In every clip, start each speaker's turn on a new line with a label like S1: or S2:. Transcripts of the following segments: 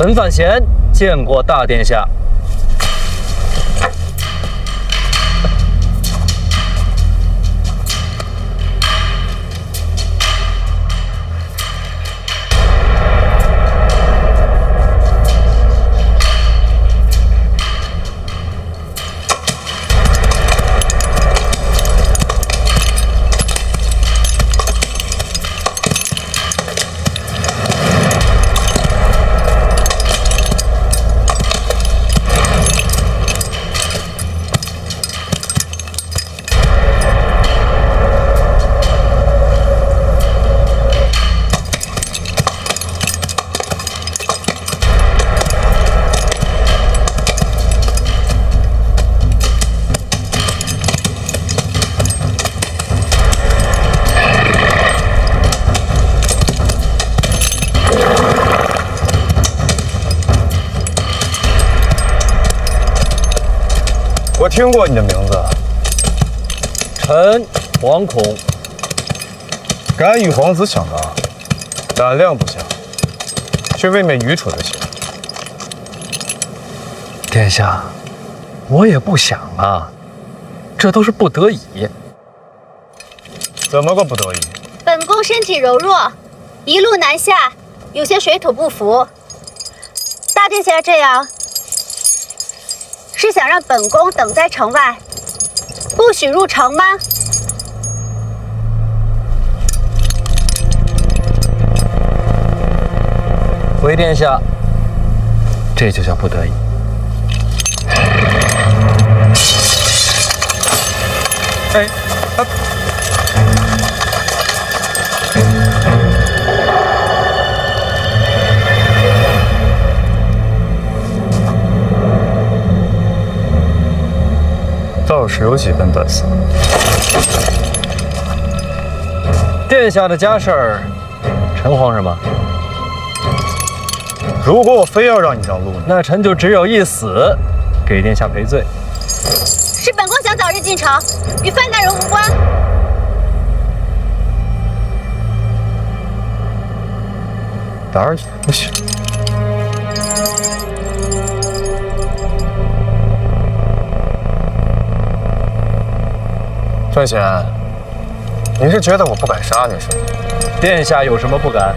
S1: 陈范闲见过大殿下。
S2: 我听过你的名字，
S1: 臣惶恐。
S2: 敢与皇子抢答，胆量不小，却未免愚蠢了些。
S1: 殿下，我也不想啊，这都是不得已。
S2: 怎么个不得已？
S3: 本宫身体柔弱，一路南下，有些水土不服。大殿下这样，是想让本宫等在城外，不许入城吗？
S1: 回殿下，这就叫不得已。
S2: 哎，倒是有几分本事。
S1: 殿下的家事儿，臣慌什么？
S2: 如果我非要让你让路呢？
S1: 那臣就只有一死，给殿下赔罪。
S3: 是本宫想早日进城，与范大人无关。
S2: 胆儿不小。范闲，你是觉得我不敢杀你是吗？
S1: 殿下有什么不敢？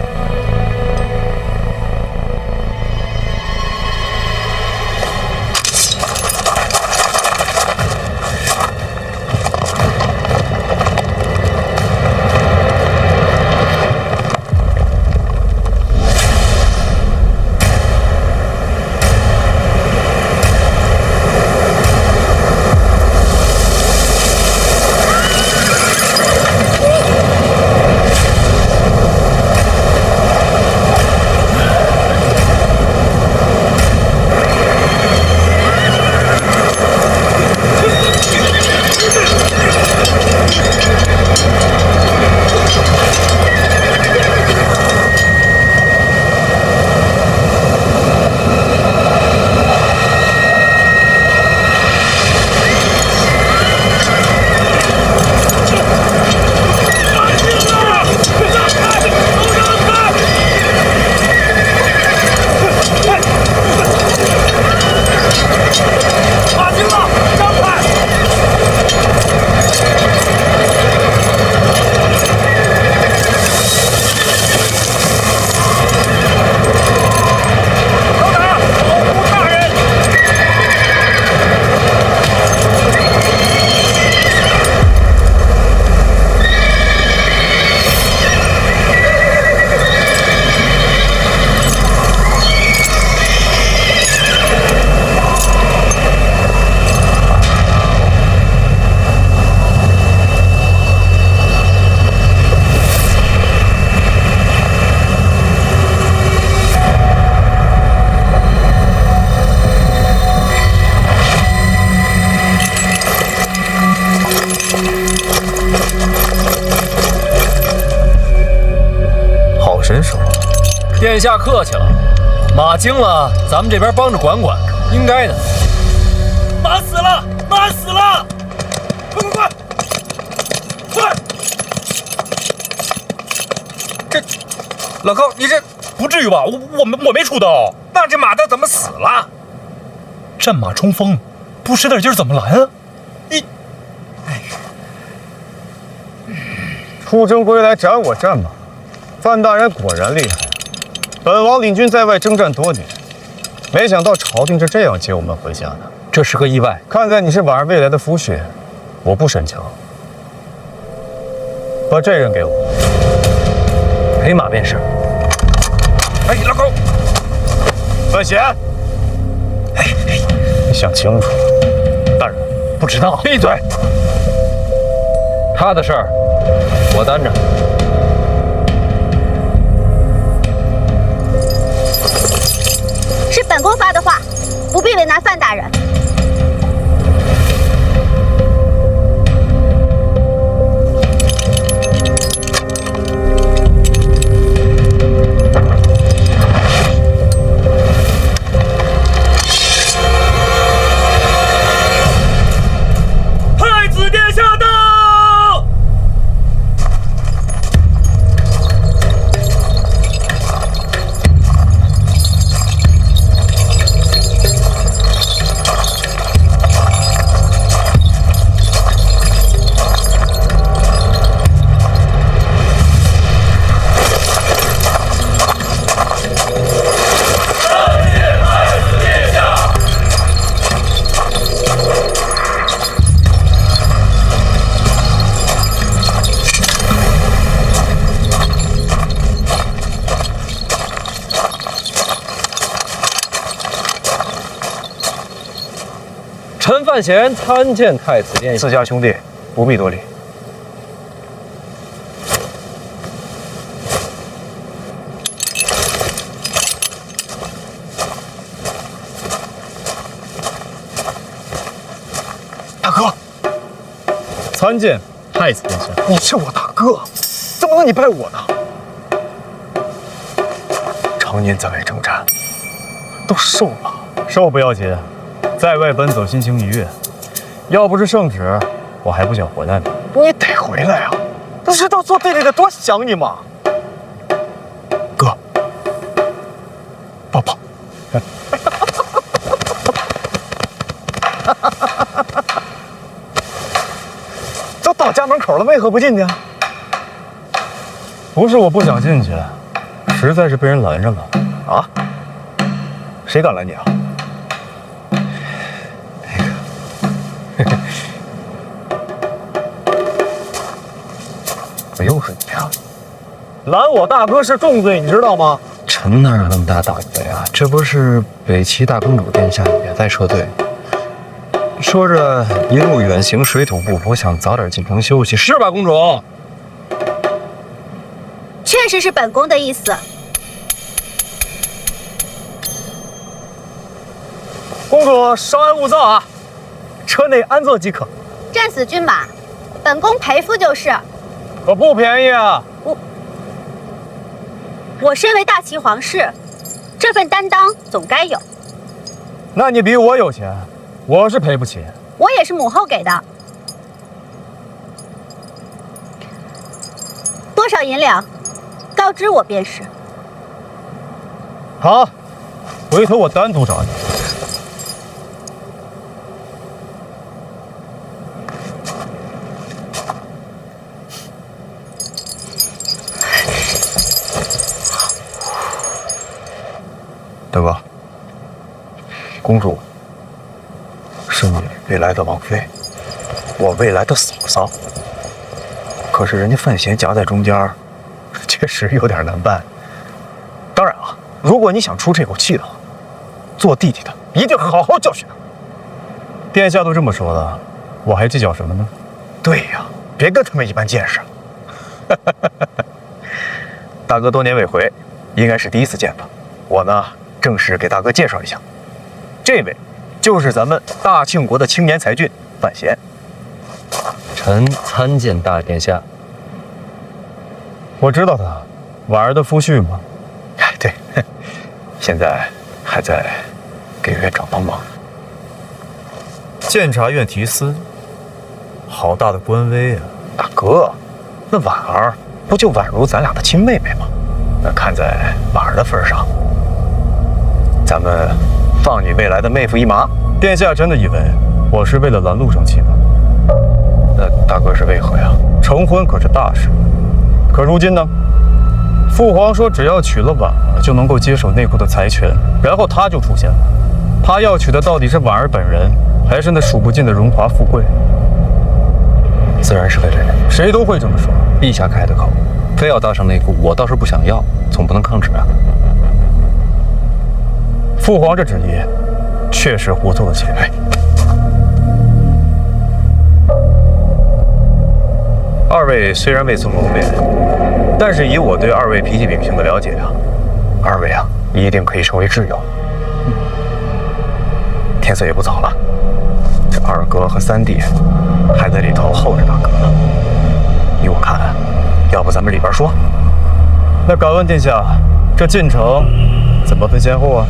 S2: 神手，
S1: 殿下客气了，马惊了，咱们这边帮着管管，应该的。马死了，马死了！快！这老高，你这不至于吧？我没出刀。那这马的怎么死了？
S4: 战马冲锋，不使点劲怎么来啊？
S2: 出征归来斩我战马，范大人果然厉害。本王领军在外征战多年，没想到朝廷是这样接我们回家的。
S1: 这是个意外。
S2: 看在你是婉儿未来的夫婿，我不深求。把这人给我，
S1: 陪马便是。哎，老狗，
S2: 范闲，你想清楚了。大人
S4: 不知道。
S1: 闭嘴！他的事儿我担着。
S3: 是本宫发的话，不必为难范大人。
S1: 太子殿下到！陈范闲参见太子殿下。
S2: 自家兄弟，不必多礼。大哥，参见太子殿下。你是我大哥，怎么能你拜我呢？常年在外征战，都瘦了。瘦不要紧，在外奔走，心情愉悦。要不是圣旨，我还不想回来呢。你得回来啊！你知道坐地里的多想你吗？哥，抱抱。都到家门口了，为何不进去？不是我不想进去，实在是被人拦着了。啊？谁敢拦你啊？我又是你呀！拦我大哥是重罪，你知道吗？
S5: 臣哪有那么大胆子呀？这不是北齐大公主殿下也在车队，说着一路远行，水土不服，想早点进城休息，是吧，公主？
S3: 确实是本宫的意思。
S2: 公主稍安勿躁啊，车内安坐即可。
S3: 战死军马，本宫陪夫就是。
S2: 可不便宜啊！
S3: 我身为大齐皇室，这份担当总该有。
S2: 那你比我有钱，我是赔不起。
S3: 我也是母后给的。多少银两，告知我便是。
S2: 好，回头我单独找你。大哥，公主是你未来的王妃，我未来的嫂嫂。可是人家范闲夹在中间，确实有点难办。当然啊，如果你想出这口气的话，做弟弟的一定好好教训他。殿下都这么说了，我还计较什么呢？对呀，别跟他们一般见识。大哥多年未回，应该是第一次见吧？我呢，正式给大哥介绍一下，这位就是咱们大庆国的青年才俊范闲。
S5: 臣参见大殿下。
S2: 我知道他，婉儿的夫婿吗？哎，对，现在还在给院长帮忙。监察院提司，好大的官威啊！大哥，那婉儿不就宛如咱俩的亲妹妹吗？那看在婉儿的份上，咱们放你未来的妹夫一马？
S5: 殿下真的以为我是为了拦路生气吗？
S2: 那大哥是为何呀？
S5: 成婚可是大事，可如今呢？父皇说，只要娶了婉儿，就能够接手内库的财权，然后他就出现了。他要娶的到底是婉儿本人，还是那数不尽的荣华富贵？
S2: 自然是为了人，
S5: 谁都会这么说。
S2: 陛下开的口，非要搭上内库，我倒是不想要，总不能抗旨啊。
S5: 父皇这旨意，确实胡诌了起来。
S2: 二位虽然未曾谋面，但是以我对二位脾气秉性的了解啊，二位啊一定可以成为挚友。天色也不早了，这二哥和三弟还在里头候着大哥呢。依我看，要不咱们里边说？
S5: 那敢问殿下，这进城怎么分先后啊？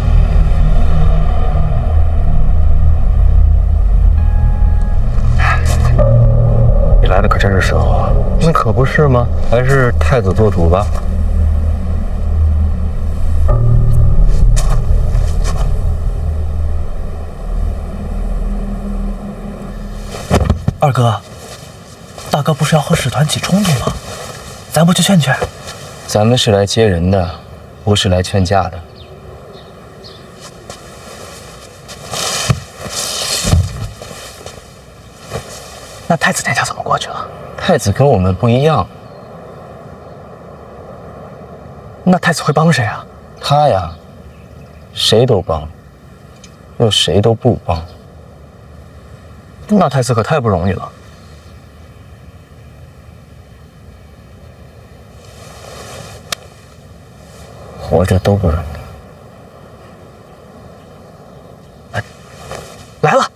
S2: 你来的可真是时候啊！
S5: 那可不是吗？还是太子做主吧。
S4: 二哥，大哥不是要和使团起冲突吗？咱不去劝劝？
S1: 咱们是来接人的，不是来劝架的。
S4: 那太子殿下怎么过去了？
S1: 太子跟我们不一样，
S4: 那太子会帮谁啊？
S1: 他呀，谁都帮，又谁都不帮。
S2: 那太子可太不容易了。
S1: 活着都不容易。
S4: 来了。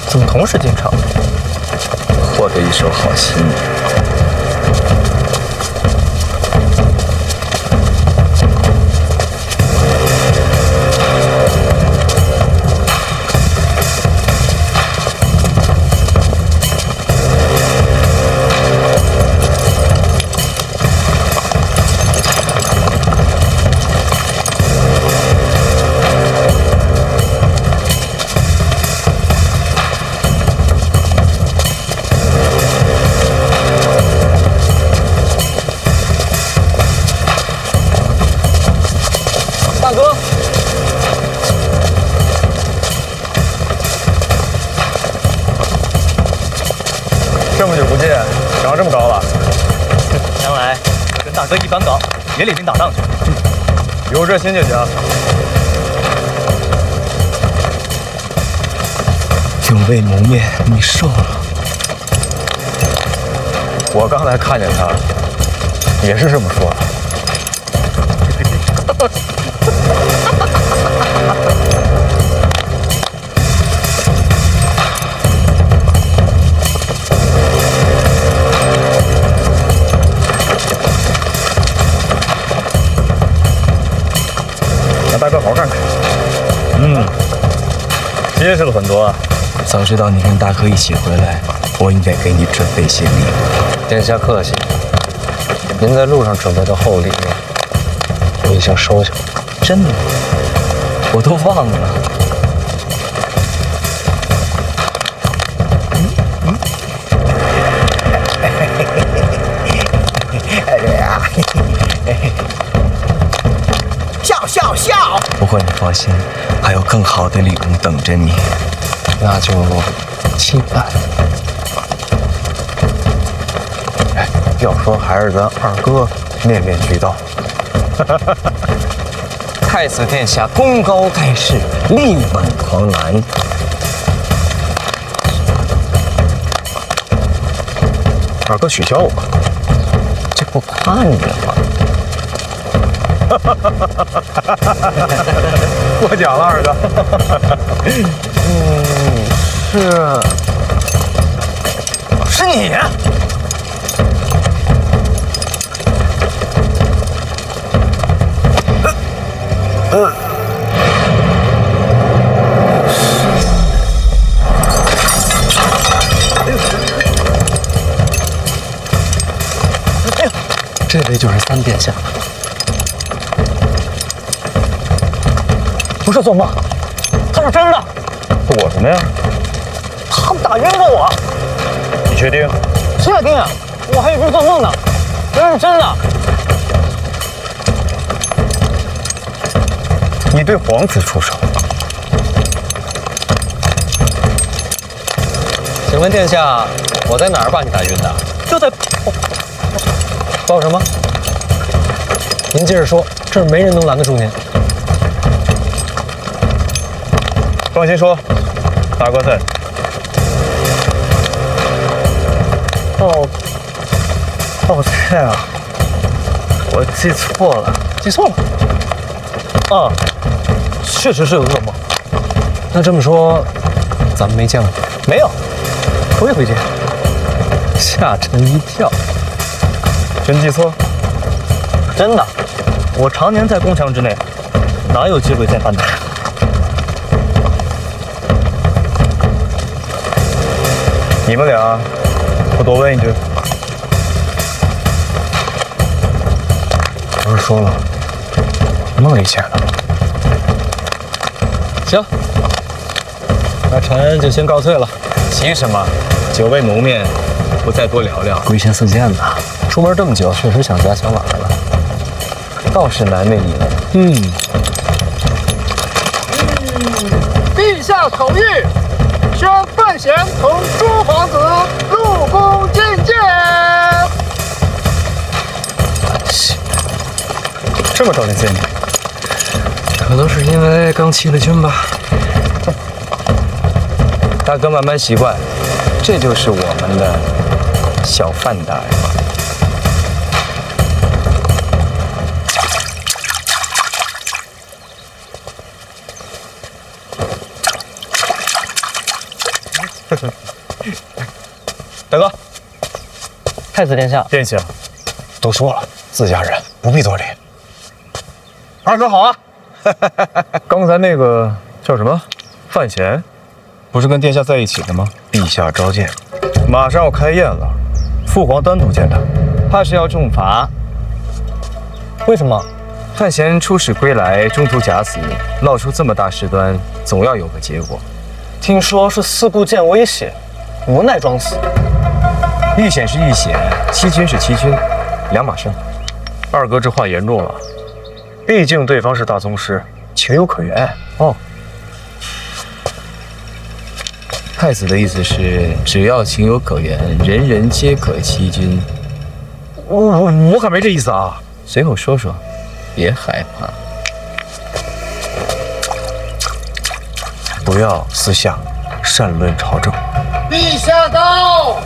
S4: 怎么同时进城？
S1: 获得一手好戏。
S4: 大哥，
S5: 这么久不见，长这么高了？
S4: 原来我跟大哥一般高，也领兵打仗去。
S5: 有这心就行。
S1: 久未谋面，你瘦了。
S2: 我刚才看见他，也是这么说的。
S5: 让大哥好好看看。结实了很多啊。
S1: 早知道你跟大哥一起回来，我应该给你准备些礼物。
S2: 殿下客气，您在路上准备的厚礼，我已经收下了。
S1: 真的吗？我都忘了。
S4: 笑笑笑！
S1: 不会，你放心，还有更好的礼物等着你。那就期待。
S2: 哎，要说还是咱二哥面面俱到。
S1: 太子殿下功高盖世，力挽狂澜。
S2: 二哥取消我，
S1: 这不夸你了吗？
S2: 过奖了，二哥。
S4: 是你。
S6: 这位就是三殿下。不是做梦，他是真的。
S5: 躲什么呀？
S6: 他们打晕过我。
S5: 你确定？
S6: 确定啊！我还以为是做梦呢，原来是真的。
S5: 你对皇子出手？
S6: 请问殿下，我在哪儿把你打晕的？就在。报什么？您接着说，这儿没人能拦得住您。
S5: 放心说，大哥在。
S2: 抱歉啊，我记错了。
S6: 记错了。啊，确实是有噩梦。那这么说，咱们没见过？没有，头一回见，吓臣一跳。
S5: 真记错？
S6: 真的。
S5: 我常年在宫墙之内，哪有机会见范大人？你们俩，我多问一句。
S2: 不是说了，梦里见的。
S6: 行，那臣就先告退了。
S5: 急什么？久未谋面，不再多聊聊。
S6: 归心似箭呐，出门这么久，确实想家想晚了。倒是难为你了。
S7: 陛下口谕，宣范闲同诸皇子入宫觐见。
S5: 这么着急见你？
S6: 可能是因为刚起了军吧。大哥慢慢习惯，这就是我们的小范大人。
S5: 大哥，
S6: 太子殿下，
S5: 殿下，
S2: 都说了，自家人不必多礼。
S5: 二哥好啊！刚才那个叫什么范闲，不是跟殿下在一起的吗？
S2: 陛下召见。
S5: 马上要开宴了，父皇单独见他，怕是要重罚。
S6: 为什么？
S5: 范闲出使归来，中途假死，闹出这么大事端，总要有个结果。
S6: 听说是四顾见危险，无奈装死。
S5: 遇险是遇险，欺君是欺君，两码事。二哥这话严重了，毕竟对方是大宗师，情有可原。
S6: 哦，
S1: 太子的意思是，只要情有可原，人人皆可欺君。
S5: 我可没这意思啊。
S1: 随口说说，别害怕。
S2: 不要私下擅论朝政。
S7: 陛下到。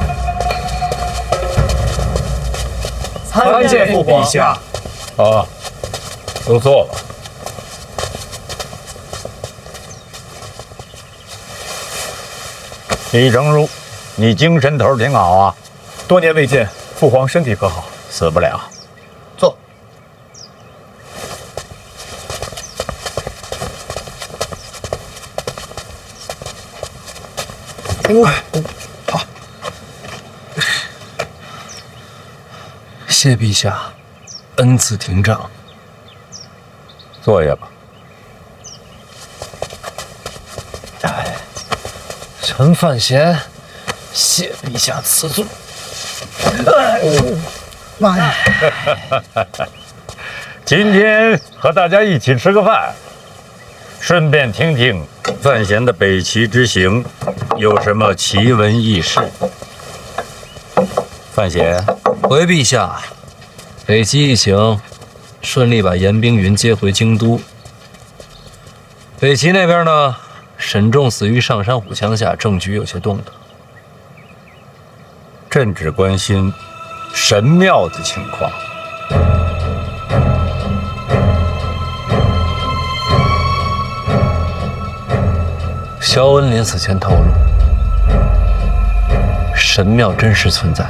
S5: 参见父皇下。
S8: 啊，都坐吧。李正如，你精神头挺好啊。
S5: 多年未见，父皇身体可好？
S8: 死不了。
S7: 坐。
S2: 好。
S6: 谢陛下恩赐廷杖。
S8: 坐下吧。
S6: 臣范闲，谢陛下赐罪。
S7: 妈呀！
S8: 今天和大家一起吃个饭，顺便听听范闲的北齐之行有什么奇闻异事。范闲，
S6: 回陛下，北齐一行顺利把严冰云接回京都。北齐那边呢，沈仲死于上山虎枪下，政局有些动荡。
S8: 朕只关心神庙的情况。
S6: 萧恩临死前透露，神庙真实存在，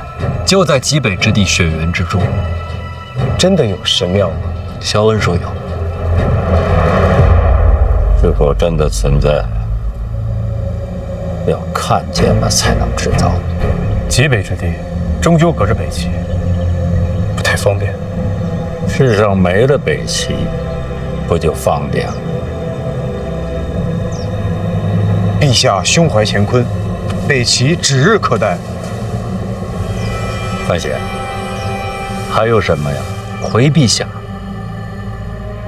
S6: 就在极北之地雪原之中。
S5: 真的有神庙吗？
S6: 萧恩说有。
S8: 是否真的存在？要看见了才能知道。
S5: 极北之地，终究隔着北齐。不对，
S2: 太方便。
S8: 世上没了北齐，不就方便了？
S2: 陛下胸怀乾坤，北齐指日可待。
S8: 范闲，还有什么呀？
S6: 回陛下，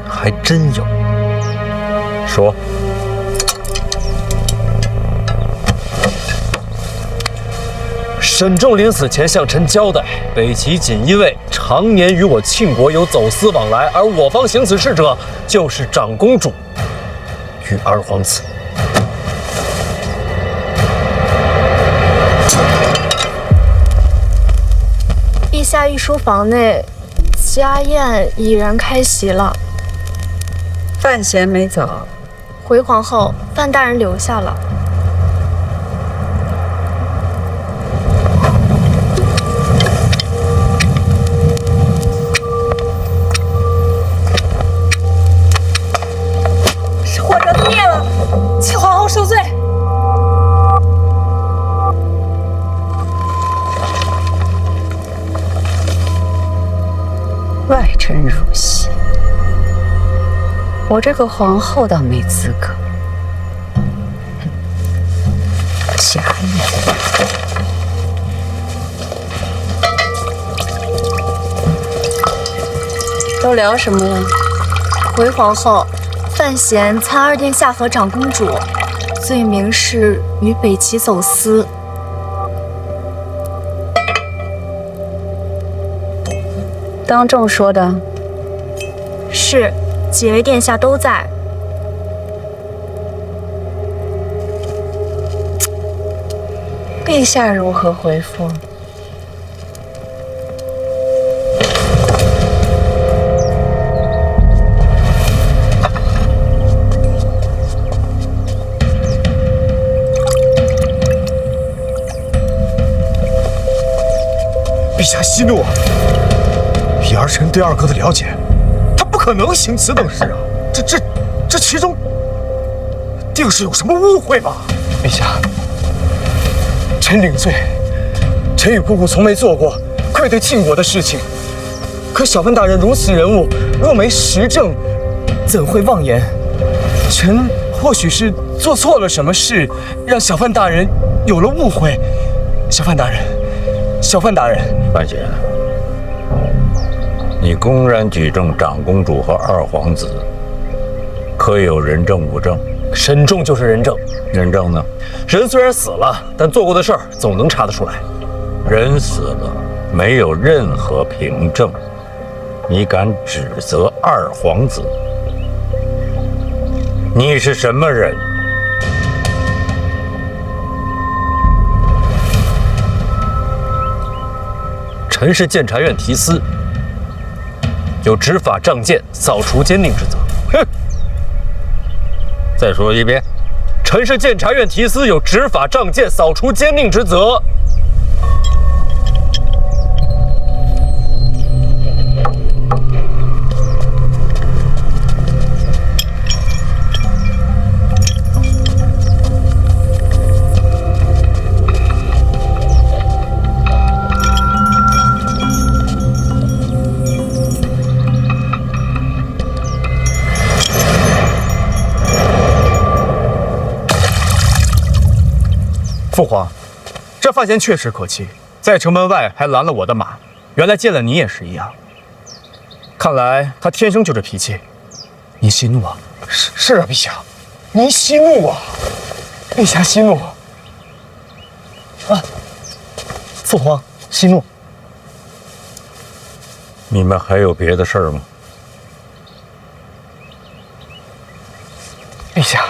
S6: 还真有。
S8: 说。
S1: 沈仲临死前向臣交代，北齐锦衣卫常年与我庆国有走私往来，而我方行此事者就是长公主与二皇子。
S9: 陛下御书房内，家宴已然开席了。
S10: 范闲没走，
S9: 回皇后，范大人留下了。
S10: 火折灭了，请皇后受罪。外臣入席，我这个皇后倒没资格。家宴。都聊什么了？
S9: 回皇后，范闲参二殿下和长公主，罪名是与北齐走私。
S10: 当众说的？
S9: 是，几位殿下都在。
S10: 陛下如何回复？
S2: 陛下息怒啊！以儿臣对二哥的了解，他不可能行此等事啊！这其中定是有什么误会吧？陛下，臣领罪。臣与姑姑从没做过愧对晋国的事情。可小范大人如此人物，若没实证，怎会妄言？臣或许是做错了什么事，让小范大人有了误会。小范大人，
S8: 范闲，你公然举证长公主和二皇子，可有人证物证？
S1: 沈仲就是人证。
S8: 人证呢？
S1: 人虽然死了，但做过的事儿总能查得出来。
S8: 人死了，没有任何凭证，你敢指责二皇子？你是什么人？
S1: 臣是监察院提司，有执法仗剑、扫除奸佞之责。
S8: 哼！再说一遍。
S1: 臣是监察院提司，有执法仗剑、扫除奸佞之责。
S5: 父皇，这范闲确实可气，在城门外还拦了我的马，原来见了你也是一样。看来他天生就这脾气。您息怒啊！
S2: 是啊，陛下，您息怒啊！陛下息怒
S4: 啊！父皇息怒。
S8: 你们还有别的事儿吗？
S4: 陛下，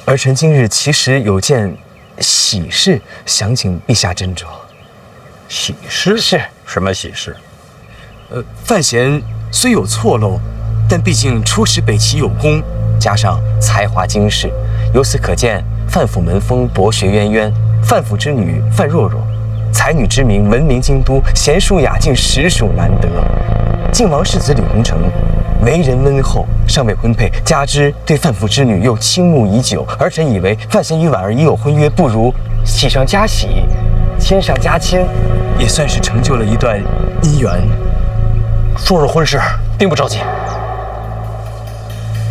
S4: 儿臣今日其实有件喜事，想请陛下斟酌。
S8: 喜事？
S4: 是
S8: 什么喜事？
S4: 范闲虽有错漏，但毕竟出使北齐有功，加上才华经世，由此可见，范府门风博学渊渊，范府之女范若若，才女之名闻名京都，贤淑雅静，实属难得。晋王世子李弘成为人温厚，尚未婚配，加之对范府之女又倾慕已久，儿臣以为范闲与婉儿已有婚约，不如喜上加喜，牵上加牵，也算是成就了一段姻缘。
S1: 说说婚事，并不着急。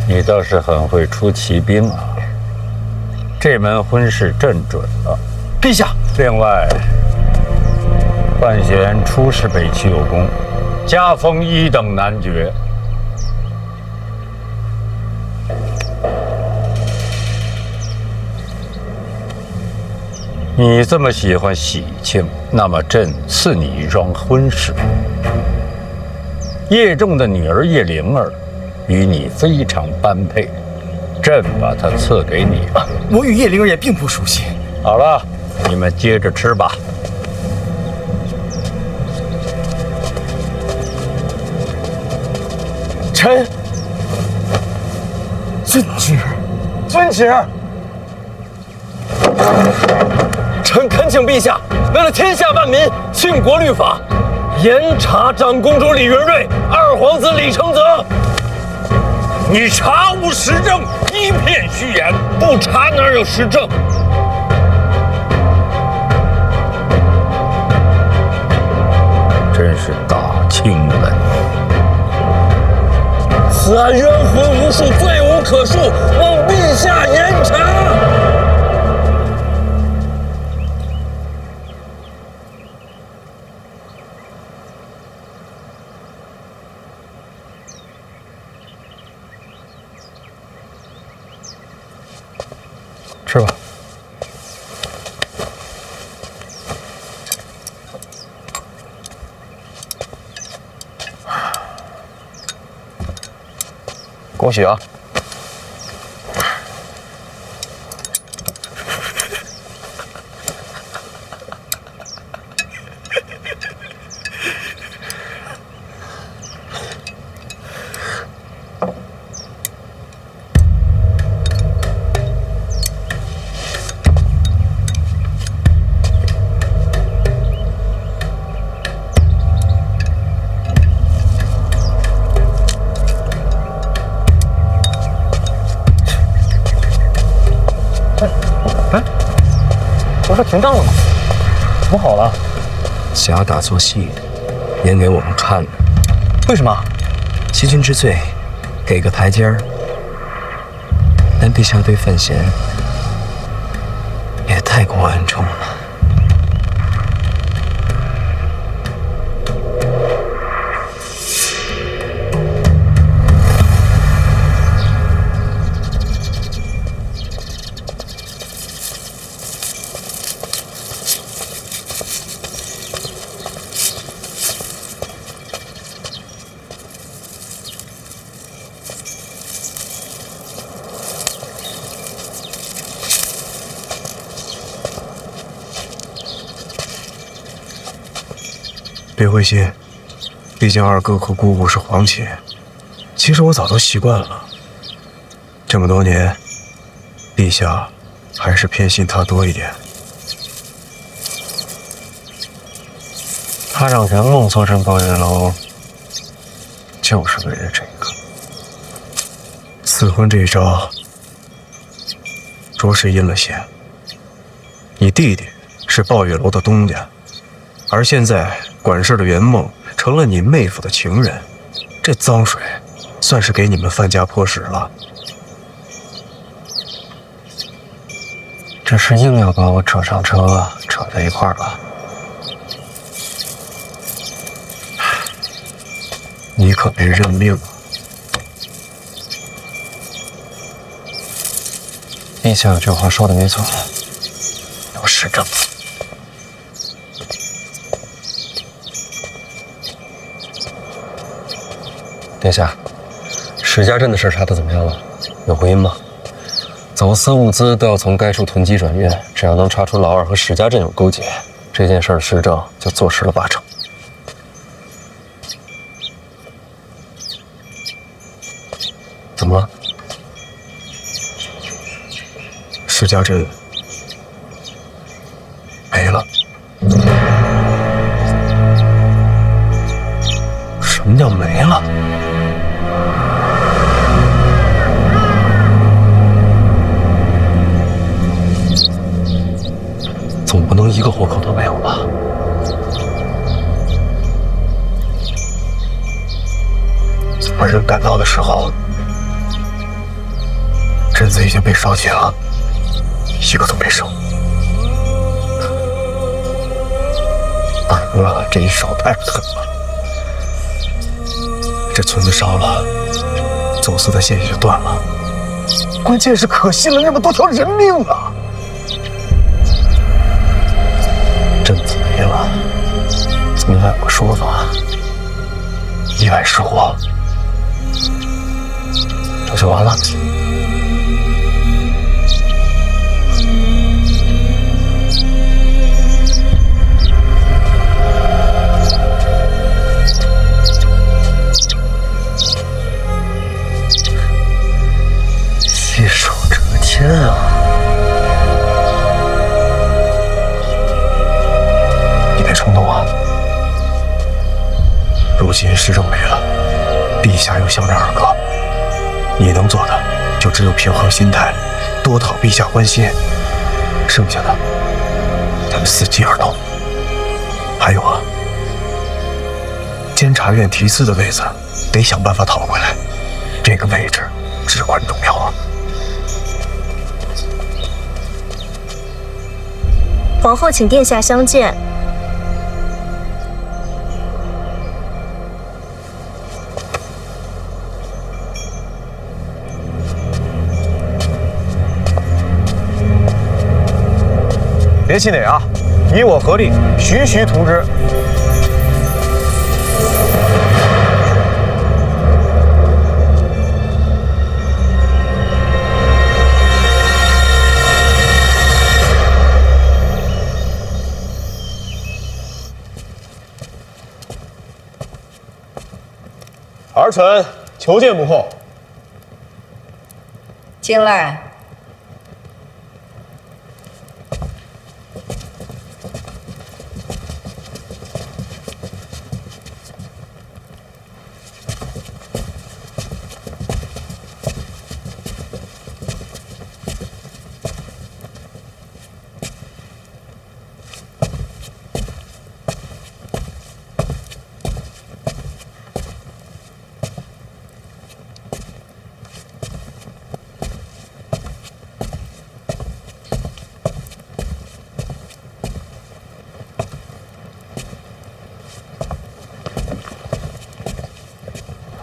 S8: 你倒是很会出奇兵啊！这门婚事朕准了。
S1: 陛下，
S8: 另外，范闲出使北齐有功，加封1等男爵。你这么喜欢喜庆，那么朕赐你一桩婚事。叶仲的女儿叶灵儿，与你非常般配，朕把她赐给你了。
S4: 我与叶灵儿也并不熟悉。
S8: 好了，你们接着吃吧。
S1: 臣遵旨，遵旨。臣恳请陛下，为了天下万民，庆国律法，严查长公主李云瑞、二皇子李承泽。
S8: 你查无实证，一片虚言，不查哪有实证？真是大清人！
S1: 此案冤魂无数，罪无可恕，望陛下严查。
S2: 吃吧。恭喜啊！
S1: 不是停账了吗？怎么好了？
S4: 假打做戏，演给我们看的。
S1: 为什么？
S4: 欺君之罪，给个台阶儿。但陛下对范闲也太过恩宠了。
S2: 别灰心，毕竟二哥和姑姑是皇亲。其实我早都习惯了。这么多年，陛下还是偏信他多一点。他让袁梦坐镇抱月楼，就是为了这个。赐婚这一招，着实阴了些。你弟弟是抱月楼的东家，而现在管事的袁梦成了你妹夫的情人，这脏水算是给你们范家泼屎了。这是硬要把我扯上车，扯在一块儿了。你可别认命啊！陛下有句话说的没错，有实证。殿下，史家镇的事查得怎么样了？有回音吗？走私物资都要从该处囤积转运，只要能查出老二和史家镇有勾结，这件事的实证就坐实了80%。怎么了？史家镇没了。什么叫没了？总不能一个活口都没有吧？而人赶到的时候，镇子已经被烧尽了，一个都没剩。二哥这一手太狠了，这村子烧了，走私的线也就断了，关键是可惜了那么多条人命啊！镇子没了，怎么还有个说法？意外失火，这就完了。一手遮天啊！你别冲动啊！如今时政没了，陛下又想着二哥，你能做的就只有平和心态，多讨陛下欢心。剩下的，咱们伺机而动。还有啊，监察院题司的位子得想办法讨回来，这个位置至关重要啊！
S9: 皇后请殿下相见。
S2: 别气馁啊！你我合力，徐徐图之。儿臣求见母后。
S10: 进来。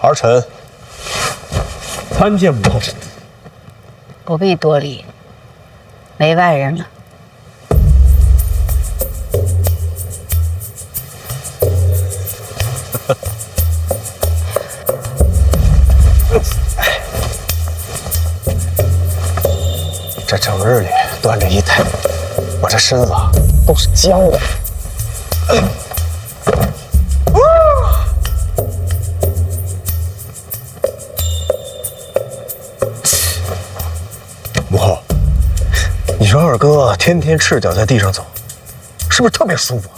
S2: 儿臣参见母后。
S10: 不必多礼，没外人了。
S2: 这整日里端着一台，我这身子都是僵的。母后，你说二哥天天赤脚在地上走，是不是特别舒服？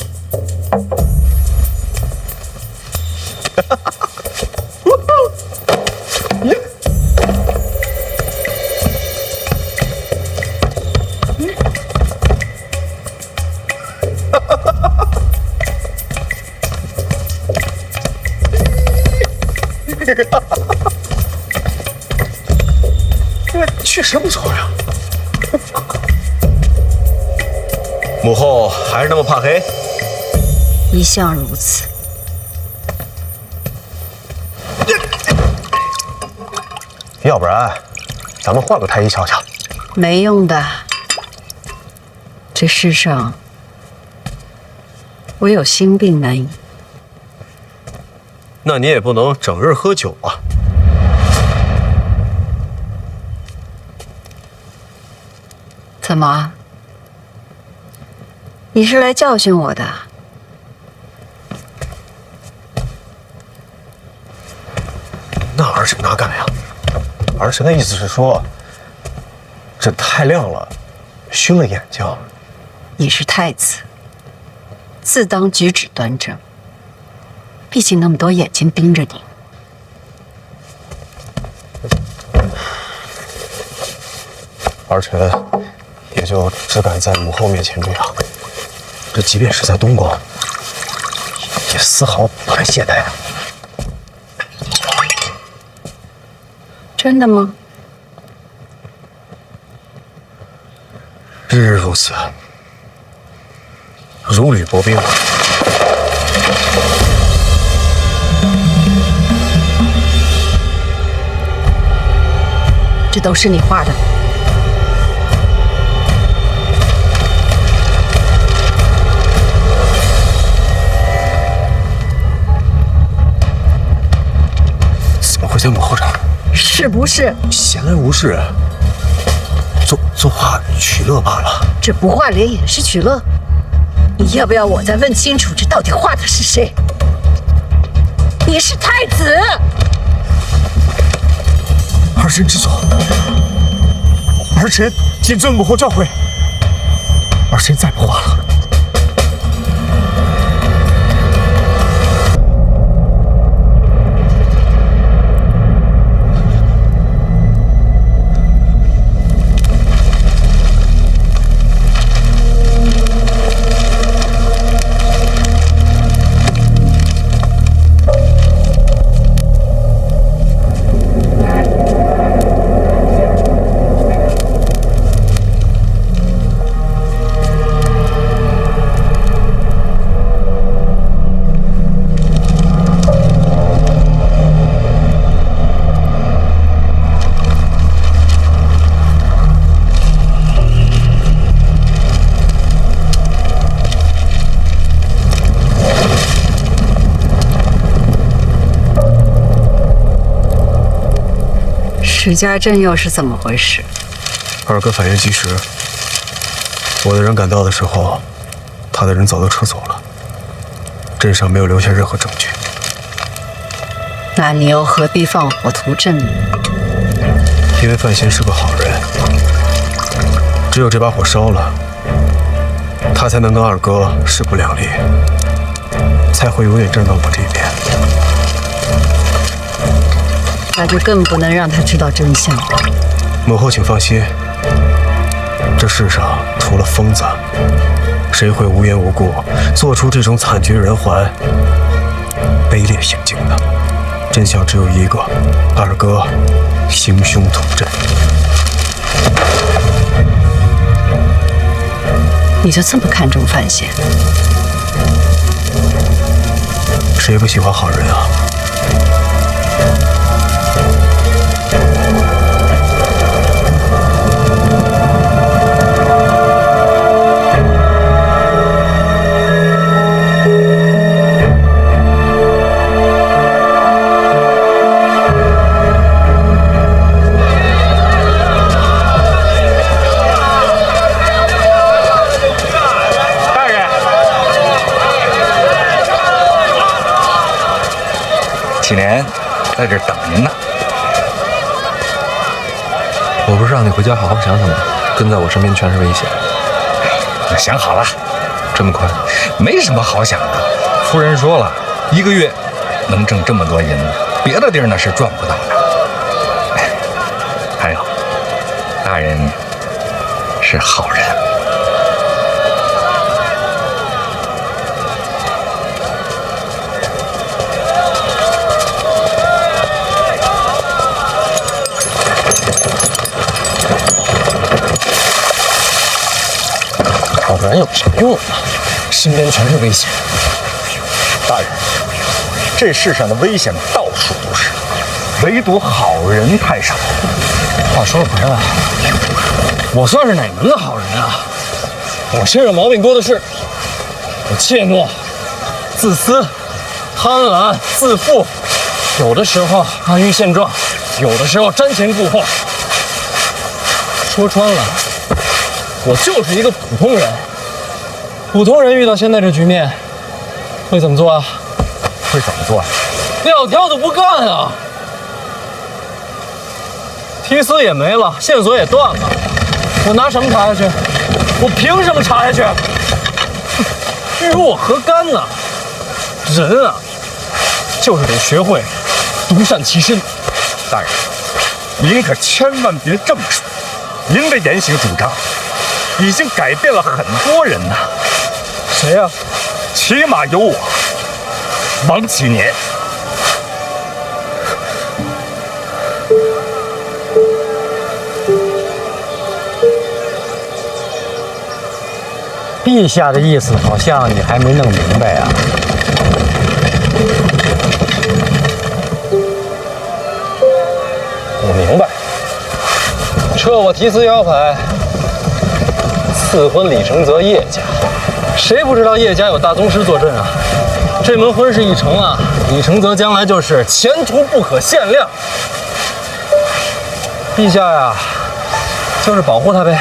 S2: 确实不错呀。母后还是那么怕黑？
S10: 一向如此。
S2: 要不然，咱们换个太医瞧瞧。
S10: 没用的。这世上唯有心病难医。
S2: 那你也不能整日喝酒啊。
S10: 怎么？你是来教训我的？
S2: 那儿臣哪敢呀？儿臣的意思是说，这太亮了，熏了眼睛。
S10: 你是太子，自当举止端正。毕竟那么多眼睛盯着你。
S2: 儿臣也就只敢在母后面前这样，这即便是在东宫，也丝毫不敢懈怠啊。
S10: 真的吗？
S2: 日日如此，如履薄冰。
S10: 这都是你画的。
S2: 怎么会在幕后这儿？
S10: 是不是？
S2: 闲来无事，作画取乐罢了。
S10: 这不画脸也是取乐？你要不要我再问清楚，这到底画的是谁？你是太子。
S2: 儿臣知错，儿臣谨遵母后教诲，儿臣再不画了。
S10: 石家镇又是怎么回事？
S2: 二哥反应及时，我的人赶到的时候，他的人早都撤走了，镇上没有留下任何证据。
S10: 那你又何必放火屠镇呢？
S2: 因为范闲是个好人，只有这把火烧了，他才能跟二哥势不两立，才会永远站到我这边。
S10: 那就更不能让他知道真相了。
S2: 母后请放心，这世上除了疯子，谁会无缘无故做出这种惨绝人寰、卑劣行径的？真相只有一个：二哥行凶屠镇。
S10: 你就这么看重范闲？
S2: 谁不喜欢好人啊？
S11: 启年在这儿等您呢。
S6: 我不是让你回家好好想想吗？跟在我身边全是危险。
S11: 我想好了，
S6: 这么快？
S11: 没什么好想的。夫人说了，1个月能挣这么多银子，别的地儿那是赚不到的。哎，还有，大人是好人。
S1: 好人有什么用啊？身边全是危险。
S11: 大人，这世上的危险到处都是，唯独好人太少。
S1: 话说回来，我算是哪门子好人啊？我身上毛病多的是，我怯懦、自私、贪婪、自负，有的时候安于现状，有的时候瞻前顾后。说穿了，我就是一个普通人。普通人遇到现在这局面，会怎么做啊？
S11: 会怎么做呀？
S1: 撂挑子不干啊！提丝也没了，线索也断了，我拿什么查下去？我凭什么查下去？与我何干呢？人啊，就是得学会独善其身。
S11: 大人，您可千万别这么说，您的言行主张已经改变了很多人呐。
S1: 谁呀？
S11: 起码有我，王启年。
S2: 陛下的意思好像你还没弄明白啊。
S1: 我明白，撤我提司腰牌，赐婚李承泽叶家。谁不知道叶家有大宗师坐镇啊？这门婚事一成啊，李承泽将来就是前途不可限量。陛下呀，就是保护他呗。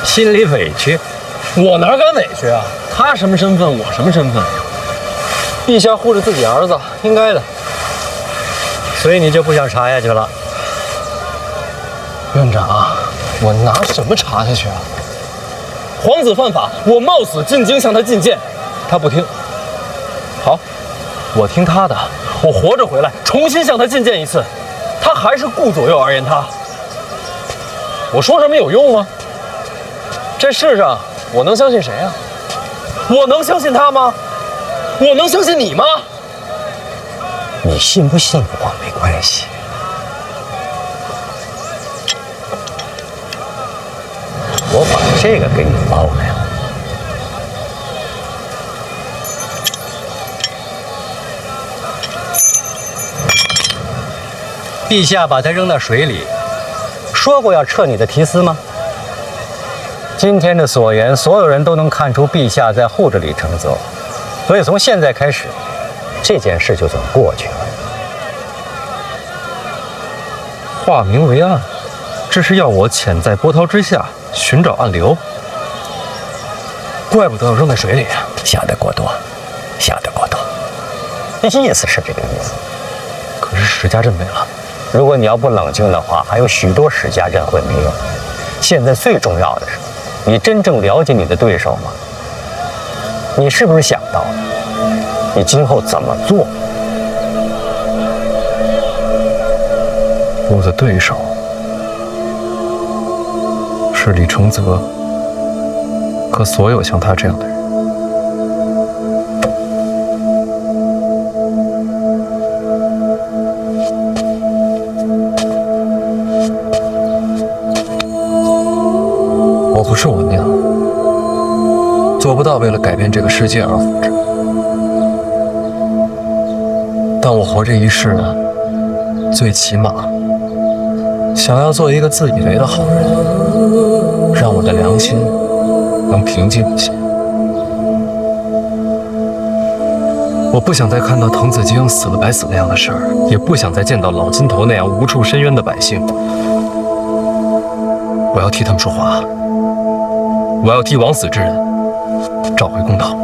S2: 心里委屈，
S1: 我哪敢委屈啊？他什么身份，我什么身份？陛下护着自己儿子，应该的。
S2: 所以你就不想查下去了？
S1: 院长，我拿什么查下去啊？皇子犯法，我冒死进京向他进谏，他不听。好，我听他的，我活着回来，重新向他进谏一次，他还是顾左右而言他。我说什么有用吗？这世上我能相信谁啊？我能相信他吗？我能相信你吗？
S2: 你信不信我没关系，我把这个给你包来了。陛下把他扔到水里，说过要撤你的提司吗？今天的所言，所有人都能看出陛下在护着李承泽，所以从现在开始，这件事就算过去了。
S1: 化名为暗，这是要我潜在波涛之下寻找暗流。怪不得要扔在水里，
S2: 想得过多，想得过多。意思是这个意思。
S1: 可是史家镇没了，
S2: 如果你要不冷静的话，还有许多史家镇会没有。现在最重要的是，你真正了解你的对手吗？你是不是想到了你今后怎么做？
S1: 我的对手是李承泽和所有像他这样的人。我不是我娘，做不到为了改变这个世界而活着，但我活这一世呢，最起码想要做一个自以为的好人，让我的良心能平静一些。我不想再看到滕子京死了白死那样的事儿，也不想再见到老金头那样无处伸冤的百姓。我要替他们说话，我要替枉死之人找回公道。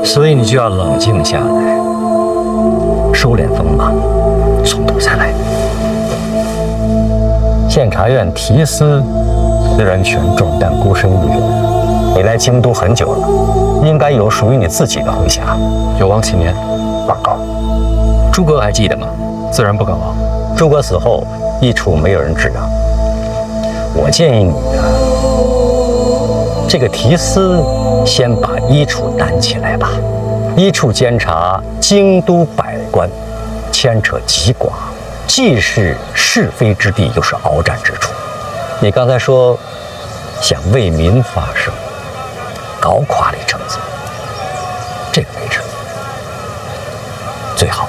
S2: 所以你就要冷静下来，收敛锋芒，松动下来。监察院提司虽然权重，但孤身一人。你来京都很久了，应该有属于你自己的麾下。
S1: 有忘其年，
S2: 报告。诸葛还记得吗？
S1: 自然不敢忘。
S2: 诸葛死后，一处没有人知道。我建议你呢，这个提司先把一处担起来吧。一处监察京都百官，牵扯极广，既是是非之地，又是鏖战之处。你刚才说想为民发声，搞垮李承泽，这个位置最好。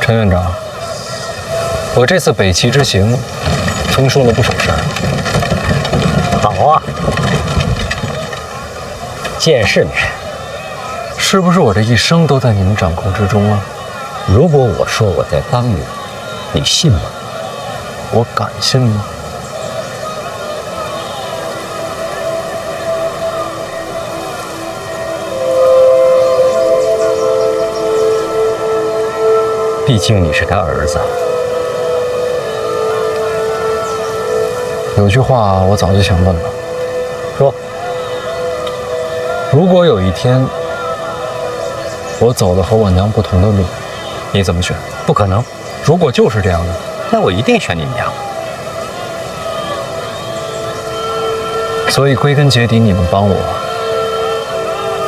S1: 陈院长，我这次北齐之行，听说了不少事儿。
S2: 好啊，见世面。
S1: 是不是我这一生都在你们掌控之中啊？
S2: 如果我说我在帮你，你信吗？
S1: 我敢信吗？
S2: 毕竟你是他儿子。
S1: 有句话我早就想问了，
S2: 说，
S1: 如果有一天我走了和我娘不同的路，你怎么选？
S2: 不可能。
S1: 如果就是这样的，
S2: 那我一定选你娘。
S1: 所以归根结底，你们帮我，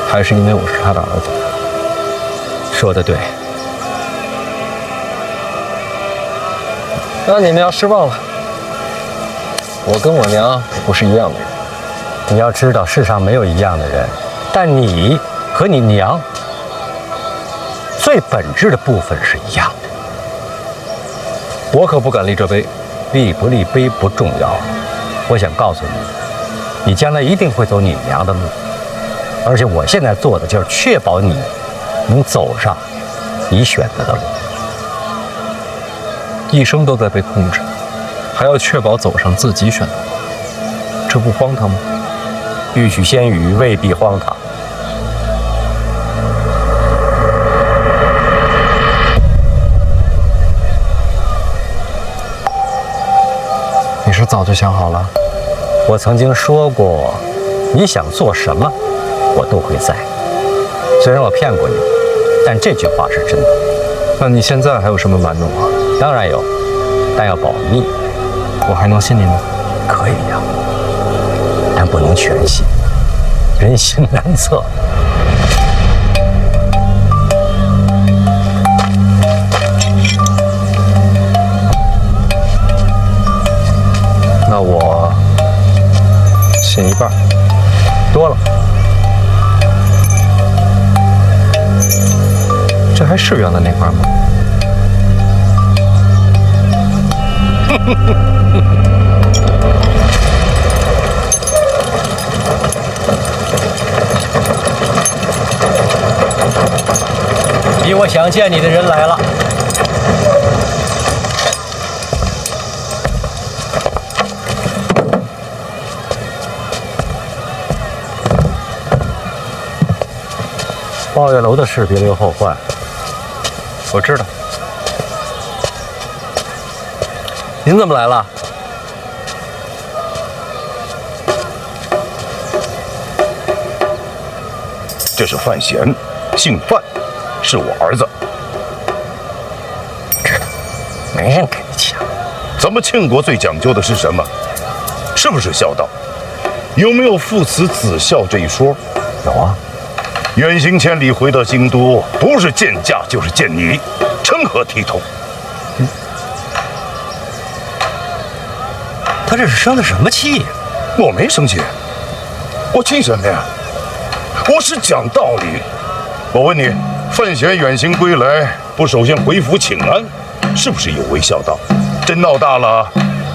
S1: 还是因为我是他的儿子。
S4: 说得对。
S1: 那你们要失望了，我跟我娘不是一样的人。
S2: 你要知道，世上没有一样的人，但你和你娘最本质的部分是一样的。
S1: 我可不敢立这碑。
S2: 立不立碑不重要，我想告诉你，你将来一定会走你娘的路，而且我现在做的就是确保你能走上你选择的路。
S1: 一生都在被控制，还要确保走上自己选的路，这不荒唐吗？
S2: 欲取先予未必荒唐。
S1: 你是早就想好了？
S2: 我曾经说过，你想做什么，我都会在。虽然我骗过你，但这句话是真的。
S1: 那你现在还有什么瞒着我？
S2: 当然有，但要保密。
S1: 我还能信你吗？
S2: 可以呀，但不能全信，人心难测。
S1: 那我信一半，
S2: 多了。
S1: 这还是原来那块吗？
S2: 比我想见你的人来了。抱月楼的事别留后患。
S1: 我知道。您怎么来了？
S12: 这是范闲，姓范，是我儿子。
S2: 知道，没人给你抢。
S12: 咱们庆国最讲究的是什么？是不是孝道？有没有父慈子孝这一说？
S2: 有啊。
S12: 远行千里回到京都，不是见驾就是见你，成何体统？
S2: 他这是生的什么气呀？
S12: 我没生气，我气什么呀？我是讲道理。我问你，范闲远行归来，不首先回府请安，是不是有违孝道？真闹大了，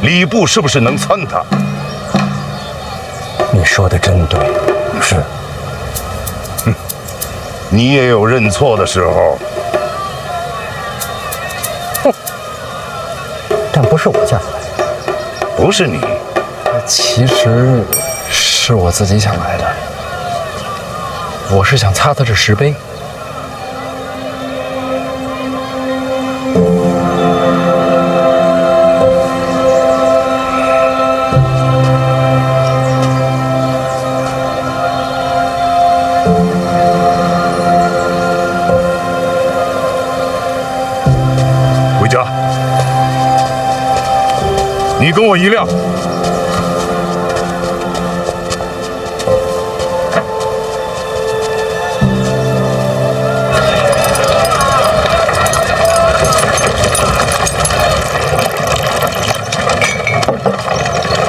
S12: 礼部是不是能参他？
S2: 你说的真对，是。
S12: 你也有认错的时候。
S2: 哼，但不是我叫他来。
S12: 不是你，
S1: 其实是我自己想来的。我是想擦这石碑。
S12: 回家。你跟我一辆。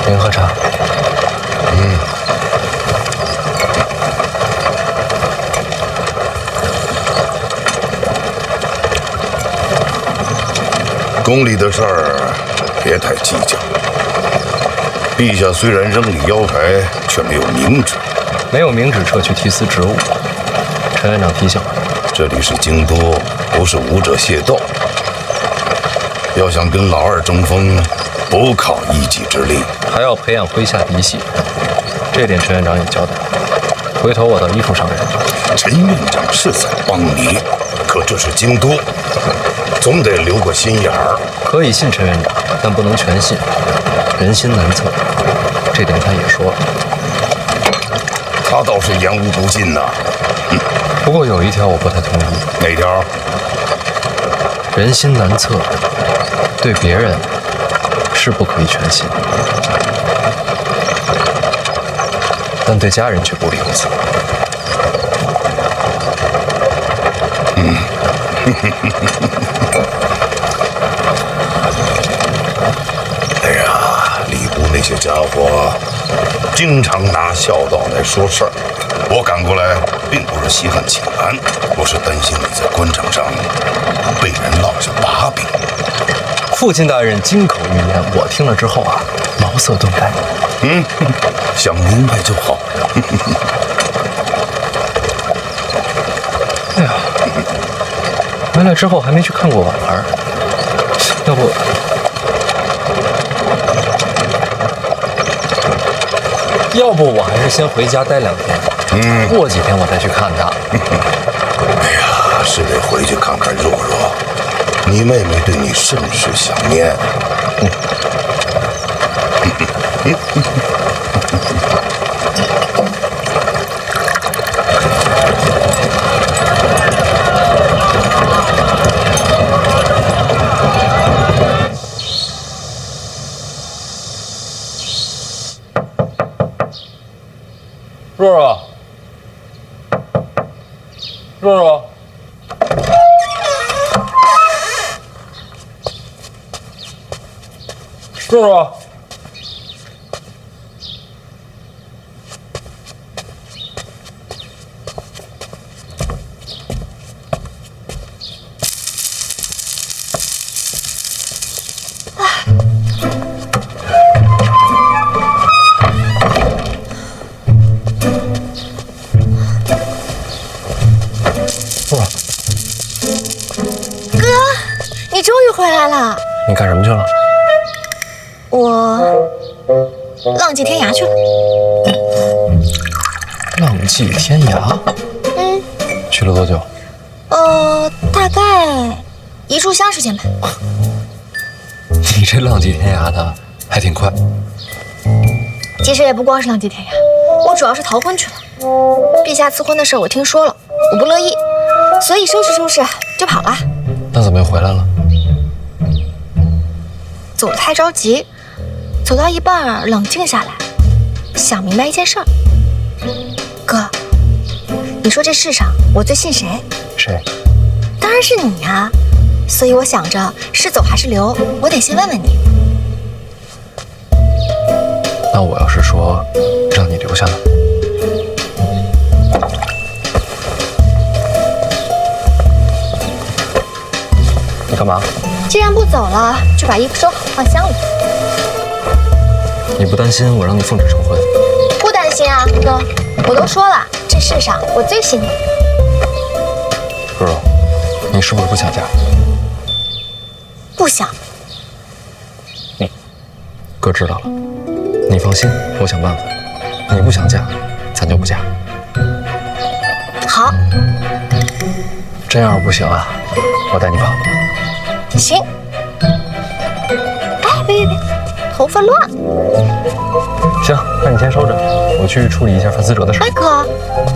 S1: 您喝茶。
S12: 宫里的事儿别太计较。陛下虽然扔你腰牌，却没有明旨。
S1: 没有明旨撤去提司职务。陈院长提醒了。
S12: 这里是京都，不是武者械斗。要想跟老二争锋，不靠一己之力，
S1: 还要培养麾下嫡系。这点陈院长也交代了。回头我到依附上人。
S12: 陈院长是在帮你，可这是京都，总得留个心眼儿。
S1: 可以信陈院长，但不能全信。人心难测，这点他也说了。
S12: 他倒是言无不尽呐。
S1: 不过有一条我不太同意。
S12: 哪条？
S1: 人心难测，对别人是不可以全信。
S4: 但对家人却不理如此。
S12: 哎呀，礼部那些家伙经常拿孝道来说事儿，我赶过来并不是稀罕请安，我是担心你在官场上被人落下把柄。
S4: 父亲大人金口玉言，我听了之后啊，茅塞顿开。
S12: 想明白就好。
S4: 哎呀，回来之后还没去看过婉儿，要不我还是先回家待2天，过几天我再去看她。
S12: 哎呀，是得回去看看若若，你妹妹对你甚是想念。
S1: 若若，若若，若若，
S9: 你终于回来了。
S4: 你干什么去了？
S9: 我浪迹天涯去了。
S4: 浪迹天涯？去了多久？
S9: 大概1炷香时间吧。
S4: 你这浪迹天涯的还挺快。
S9: 其实也不光是浪迹天涯，我主要是逃婚去了。陛下赐婚的事我听说了，我不乐意，所以收拾收拾就跑了。
S4: 那怎么又回来了？
S9: 走得太着急，走到一半冷静下来，想明白一件事儿。哥，你说这世上我最信谁？
S4: 谁？
S9: 当然是你呀。所以我想着是走还是留，我得先问问你。
S4: 那我要是说让你留下呢？你干嘛？
S9: 既然不走了，就把衣服收好放箱里。
S4: 你不担心我让你奉旨成婚？
S9: 不担心啊，哥，我都说了，这世上我最信你。
S4: 若若，你是不是不想嫁？
S9: 不想。
S4: 哥知道了，你放心，我想办法。你不想嫁，咱就不嫁。
S9: 好。
S4: 真要是不行啊，我带你跑。
S9: 行。哎，别，头发乱。
S4: 行，那你先收着，我去处理一下范思哲的事。
S9: 哎，哥，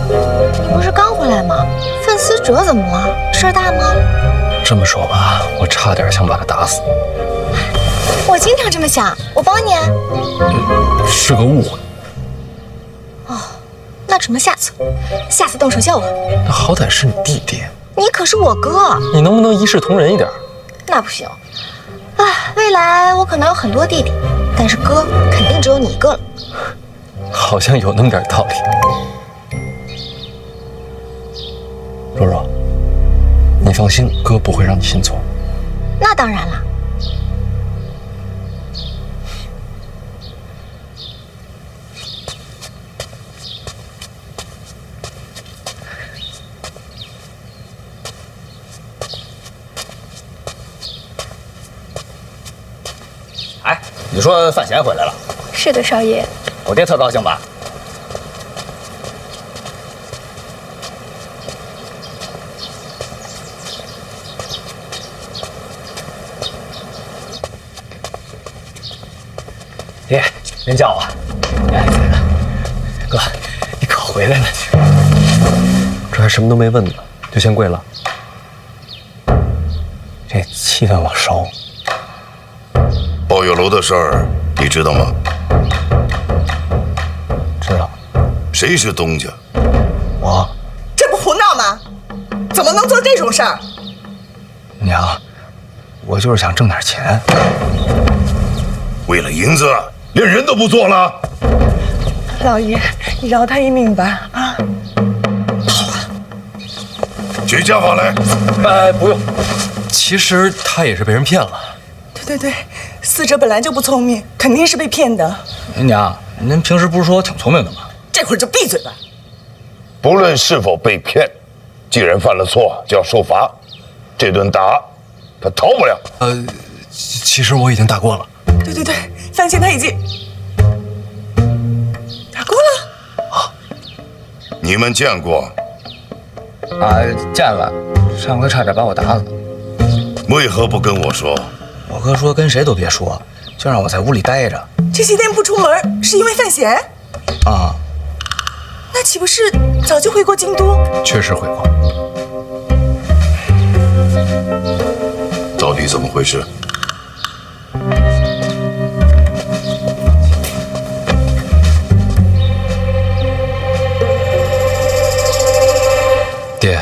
S9: 你不是刚回来吗？范思哲怎么了？事儿大吗？
S4: 这么说吧，我差点想把他打死。
S9: 我经常这么想，我帮你啊。
S4: 是个误会。
S9: 哦，那只能下次动手叫我。
S4: 那好歹是你弟弟。
S9: 你可是我哥。
S4: 你能不能一视同仁一点？
S9: 那不行。啊，未来我可能有很多弟弟，但是哥肯定只有你一个了。
S4: 好像有那么点道理。若若，你放心，哥不会让你信错。
S9: 那当然了。
S13: 哎，你说范闲回来了？
S9: 是的，少爷。
S13: 我爹特高兴吧？
S1: 爹，您叫我。哎，哥，你可回来了。
S4: 这还什么都没问呢，就先跪了。
S2: 这气氛我熟。
S12: 抱月楼的事儿你知道吗？
S2: 知道。
S12: 谁是东家？
S2: 我。
S14: 这不胡闹吗？怎么能做这种事儿？
S2: 娘，我就是想挣点钱。
S12: 为了银子，连人都不做了？
S14: 老爷，你饶他一命吧！啊，
S12: 举家法来。
S1: 不用。其实他也是被人骗了。
S14: 对，死者本来就不聪明，肯定是被骗的。
S13: 娘，您平时不是说我挺聪明的吗？
S14: 这会儿就闭嘴吧。
S12: 不论是否被骗，既然犯了错，就要受罚。这顿打，他逃不了。
S1: 其实我已经打过了。
S14: 对，范闲他已经打过了。
S12: 啊，你们见过？
S2: 啊，见了。上回差点把我打死。
S12: 为何不跟我说？
S2: 我哥说跟谁都别说，就让我在屋里待着。
S14: 这些天不出门，是因为范闲？
S2: 啊。
S14: 那岂不是早就回过京都？
S1: 确实回过。
S12: 到底怎么回事？
S1: 爹，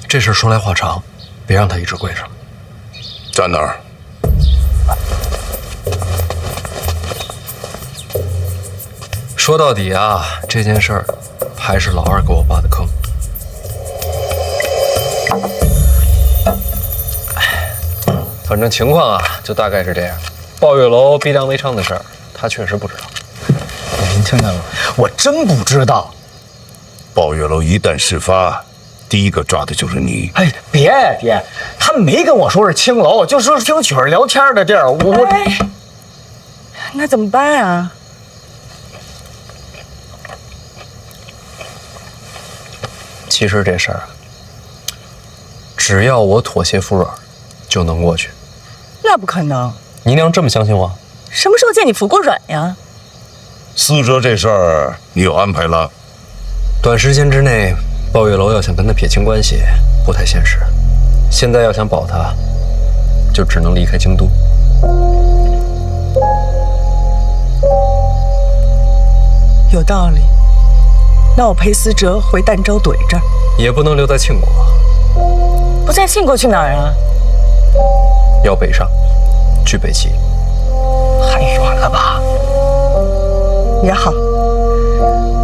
S1: 这事说来话长，别让他一直跪着。
S12: 站那儿。
S1: 说到底啊，这件事儿还是老二给我挖的坑。反正情况啊，就大概是这样。抱月楼逼良为娼的事儿，他确实不知道。
S2: 您听见了？我真不知道。
S12: 抱月楼一旦事发，第一个抓的就是你。
S2: 哎，别，他没跟我说是青楼，就说是听曲儿聊天的地儿。
S14: 那怎么办啊？
S1: 其实这事儿啊，只要我妥协服软，就能过去。
S14: 那不可能！
S1: 你娘这么相信我？
S14: 什么时候见你服过软呀？
S12: 死者这事儿你有安排了？
S1: 短时间之内，抱月楼要想跟他撇清关系，不太现实。现在要想保他，就只能离开京都。
S14: 有道理。那我陪死者回儋州怼着，
S1: 也不能留在庆国。
S14: 不在庆国去哪儿啊？
S1: 要北上，去北齐。
S2: 太远了吧？
S14: 也好，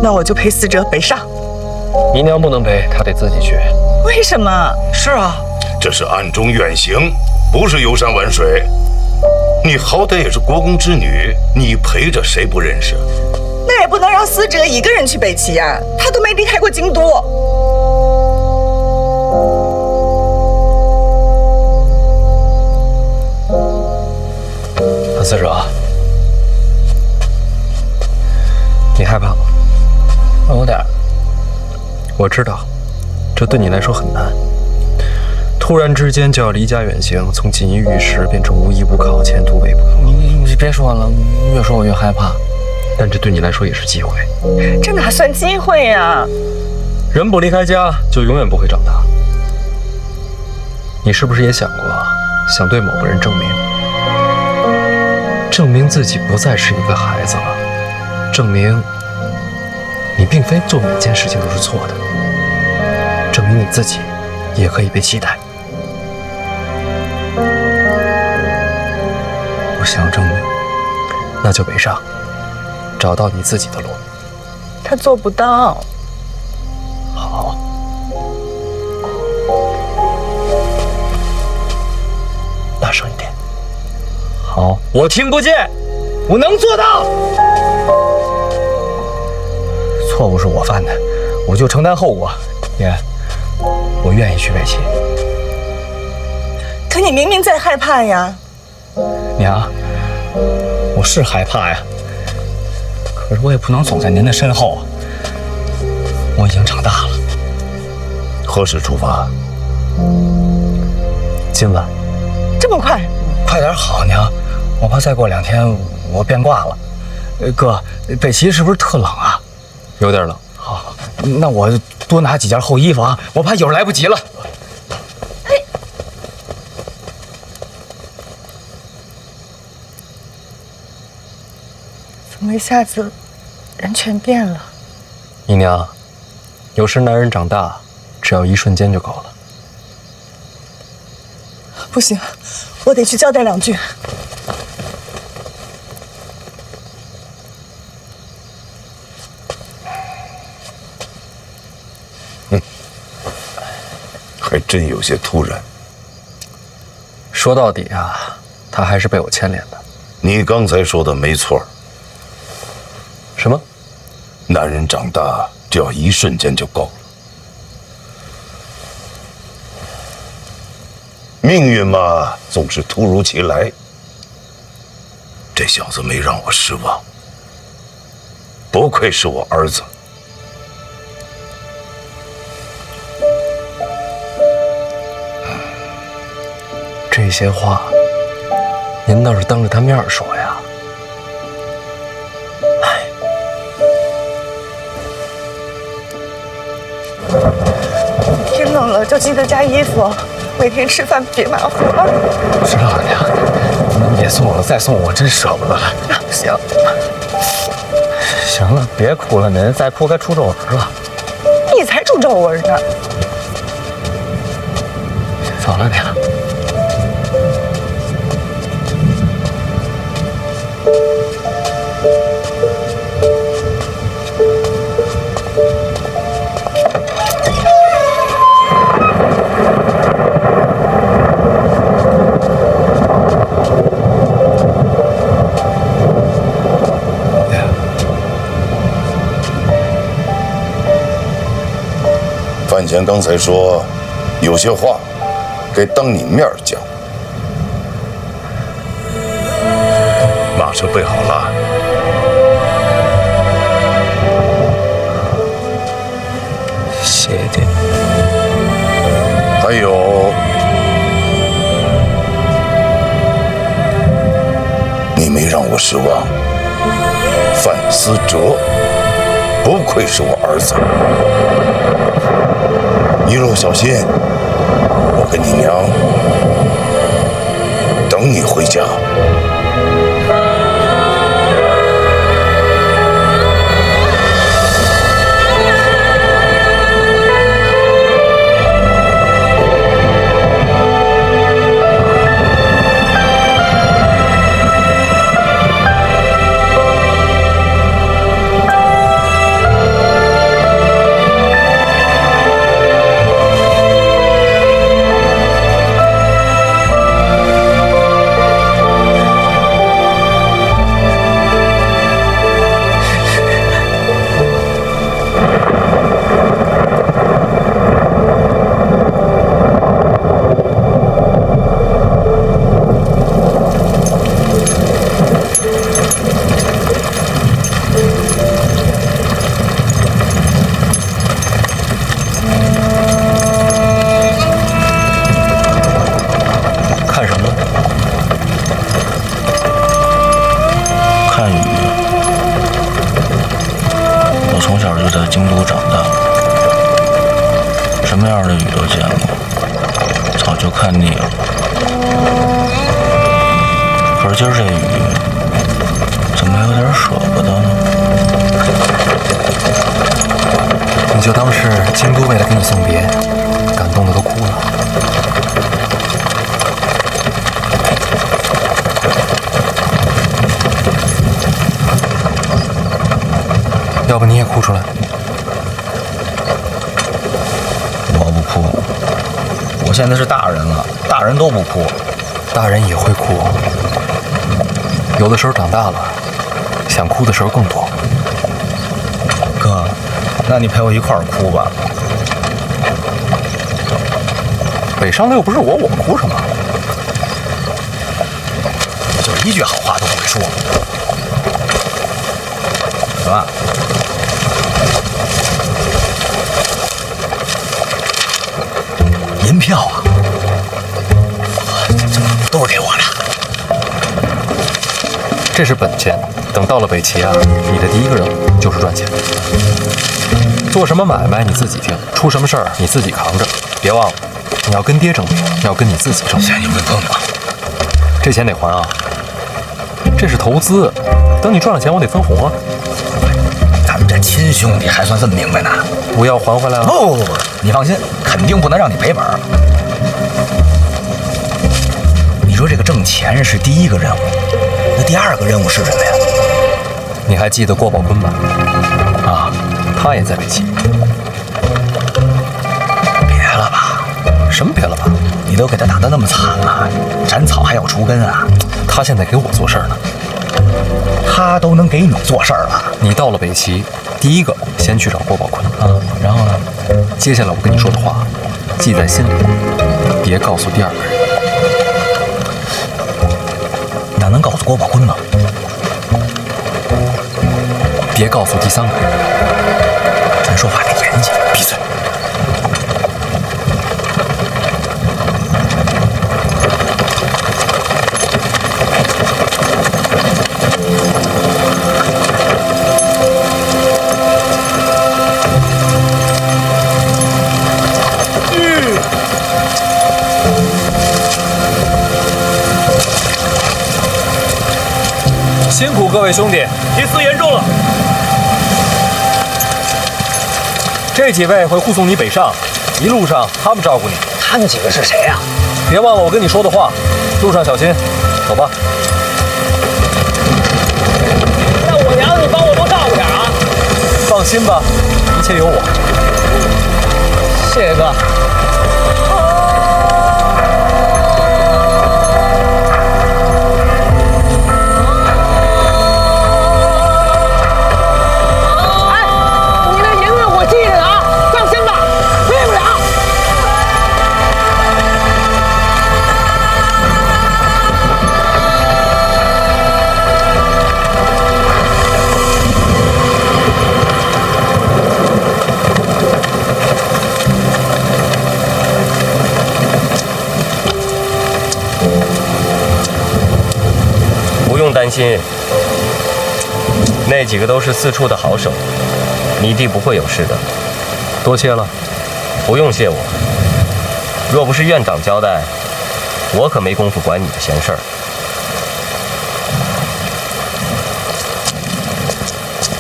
S14: 那我就陪死者北上。
S1: 姨娘不能陪，她得自己去。
S14: 为什么？
S2: 是啊，
S12: 这是暗中远行，不是游山玩水。你好歹也是国公之女，你陪着谁不认识？
S14: 那也不能让死者一个人去北齐啊，他都没离开过京都。
S1: 范死者，你害怕吗？
S2: 有点。
S1: 我知道，这对你来说很难。突然之间就要离家远行，从锦衣玉食变成无依无靠、前途未卜。
S2: 你别说了，越说我越害怕。
S1: 但这对你来说也是机会。
S14: 这哪算机会呀？
S1: 人不离开家，就永远不会长大。你是不是也想过，想对某个人证明自己不再是一个孩子了，证明你并非做每件事情都是错的，证明你自己也可以被期待。
S2: 我想证明，
S1: 那就北上，找到你自己的路。
S14: 他做不到。
S1: 好，大声一点。好，我听不见，我能做到。
S2: 错误是我犯的，我就承担后果。爷，我愿意去北齐。
S14: 可你明明在害怕呀。
S2: 娘，我是害怕呀，可是我也不能走在您的身后啊。我已经长大了。
S12: 何时出发？
S2: 今晚。
S14: 这么快？
S2: 快点好，娘，我怕再过2天我变卦了。哥，北齐是不是特冷啊？
S1: 有点冷。
S2: 好，那我多拿几件厚衣服啊，我怕一会儿来不及了。
S14: 怎么一下子人全变了？
S4: 姨娘，有时男人长大，只要一瞬间就够了。
S14: 不行，我得去交代2句。
S12: 还真有些突然。
S4: 说到底啊，他还是被我牵连的。
S12: 你刚才说的没错。
S4: 什么？
S12: 男人长大只要一瞬间就够了。命运嘛，总是突如其来。这小子没让我失望，不愧是我儿子。
S4: 这些话，您倒是当着他面说呀。
S14: 天冷了就记得加衣服，每天吃饭别马虎了。
S4: 知道了，娘，您别送我了，再送我真舍不得了。
S14: 行，
S2: 行了，别哭了，您再哭该出皱纹了。
S14: 你才出皱纹呢。
S2: 走了，娘。
S12: 范闲刚才说，有些话该当你面讲。马车备好了，
S2: 谢谢。
S12: 还有，你没让我失望。范思哲，不愧是我儿子。一路小心，我跟你娘等你回家。
S15: 看腻了。可是今儿这雨，怎么有点舍不得呢？
S4: 你就当是京都为了给你送别，感动的都哭了。要不你也哭出来？
S15: 我不哭，我现在是大人了，大人都不哭，
S4: 大人也会哭，有的时候长大了，想哭的时候更多。
S15: 哥，那你陪我一块儿哭吧。
S4: 北上的又不是我哭什么？
S15: 我就一句好话都不会说。什么？银票啊！这都是给我的。
S4: 这是本钱，等到了北齐啊，你的第一个任务就是赚钱。做什么买卖你自己定，出什么事儿你自己扛着。别忘了，你要跟爹争，要跟你自己争。
S15: 钱你会碰吗？
S4: 这钱得还啊！这是投资，等你赚了钱，我得分红啊。
S15: 咱们这亲兄弟还算这么明白呢？
S4: 不要还回来了？
S15: 不，你放心，肯定不能让你赔本。你说这个挣钱是第一个任务，那第二个任务是什么呀？
S4: 你还记得郭宝坤吧？啊，他也在北齐。
S15: 别了吧？
S4: 什么别了吧？
S15: 你都给他打得那么惨了，斩草还要除根啊！
S4: 他现在给我做事呢。
S15: 他都能给你做事儿了。
S4: 你到了北齐，第一个先去找郭宝坤
S15: 啊，然后呢？
S4: 接下来我跟你说的话，记在心里，别告诉第二个人。
S15: 那能告诉郭宝坤吗？
S4: 别告诉第三个人。
S15: 咱说话得严谨。
S4: 闭嘴。
S1: 辛苦各位兄弟，题词严重了。这几位会护送你北上，一路上他们照顾你。
S2: 他们几个是谁呀？
S1: 别忘了我跟你说的话，路上小心。走吧。
S2: 那我娘你帮我多照顾点啊！
S1: 放心吧，一切有我。
S2: 谢谢哥。
S16: 不用担心，那几个都是四处的好手，你弟不会有事的。
S1: 多谢了。
S16: 不用谢我，若不是院长交代，我可没工夫管你的闲事儿。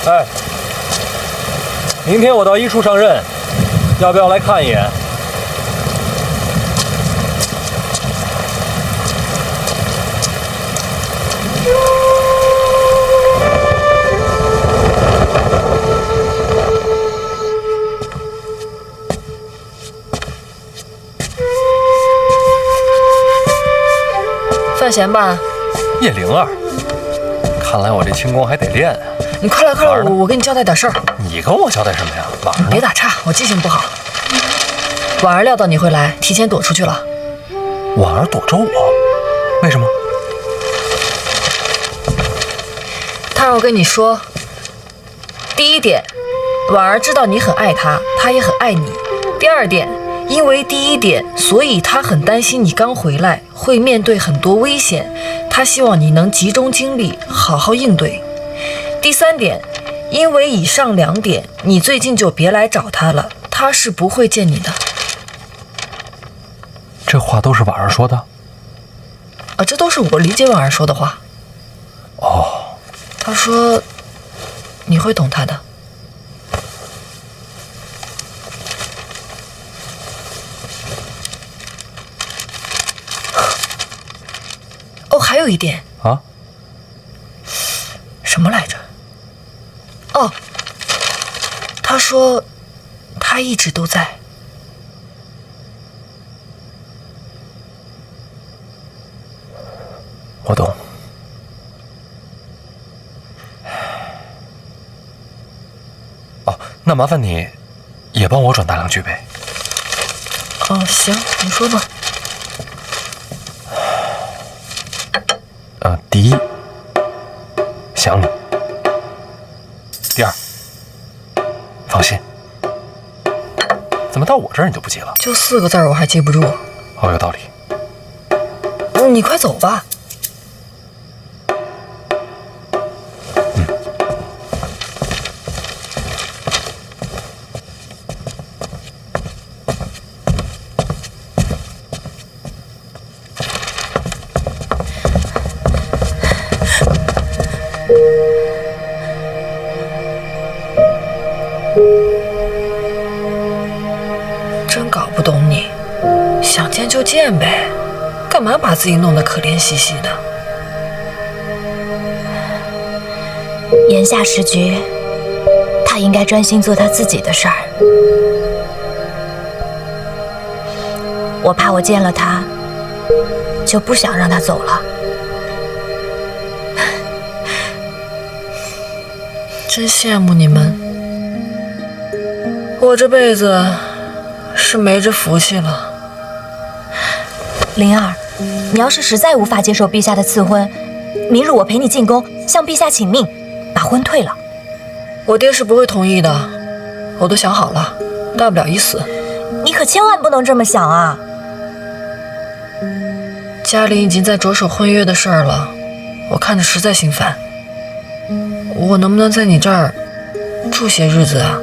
S1: 哎，明天我到一处上任，要不要来看一眼？
S17: 范闲吧，
S4: 叶灵儿，看来我这轻功还得练啊。
S17: 你快来快来，我跟你交代点事儿。
S4: 你跟我交代什么呀？晚上
S17: 别打岔，我记性不好。婉儿料到你会来，提前躲出去了。
S4: 婉儿躲着我？为什么？
S17: 她让我跟你说，第一点，婉儿知道你很爱她，她也很爱你。第二点，因为第一点，所以她很担心你刚回来会面对很多危险，她希望你能集中精力，好好应对。第三点，因为以上两点，你最近就别来找她了，她是不会见你的。
S4: 这话都是婉儿说的？
S17: 啊，这都是我理解婉儿说的话。
S4: 哦，
S17: 她说你会懂她的。哦，还有一点
S4: 啊，
S17: 什么来着？哦，他说他一直都在。
S4: 我懂。哦，那麻烦你也帮我转达两句呗。
S17: 哦，行，你说吧。
S4: 第一，想你；第二，放心。怎么到我这儿你就不记了？
S17: 就4个字我还记不住。
S4: 哦，有道理。
S17: 你快走吧。就见呗，干嘛把自己弄得可怜兮兮的？
S9: 眼下时局，他应该专心做他自己的事儿。我怕我见了他，就不想让他走了。
S17: 真羡慕你们，我这辈子是没这福气了。
S9: 灵儿，你要是实在无法接受陛下的赐婚，明日我陪你进宫，向陛下请命，把婚退了。
S17: 我爹是不会同意的，我都想好了，大不了一死。
S9: 你可千万不能这么想啊！
S17: 家里已经在着手婚约的事儿了，我看着实在心烦。我能不能在你这儿住些日子啊？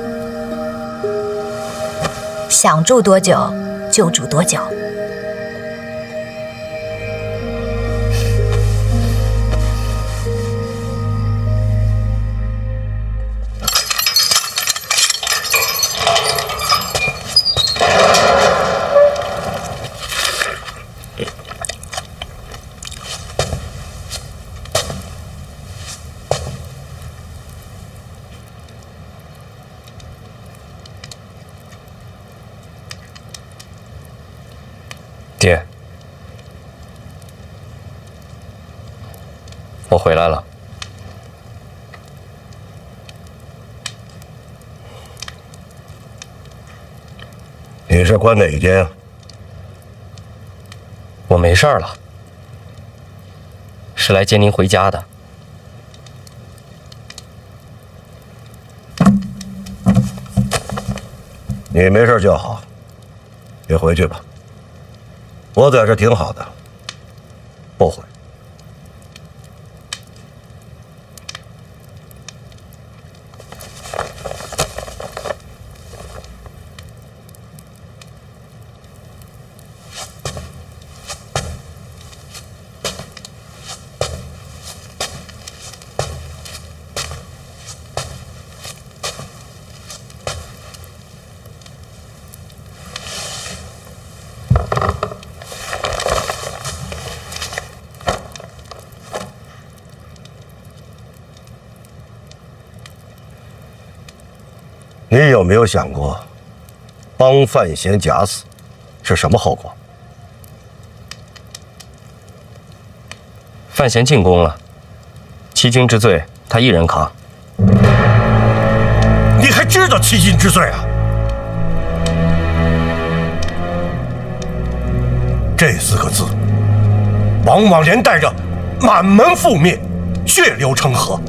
S9: 想住多久就住多久。
S16: 爹，我回来了。
S12: 你是关哪间啊？
S16: 我没事儿了，是来接您回家的。
S12: 你没事就好，别回去吧。我在这挺好的，不回。你有没有想过，帮范闲假死是什么后果？
S16: 范闲进宫了，欺君之罪他一人扛。
S12: 你还知道欺君之罪啊？这4个字，往往连带着满门覆灭、血流成河。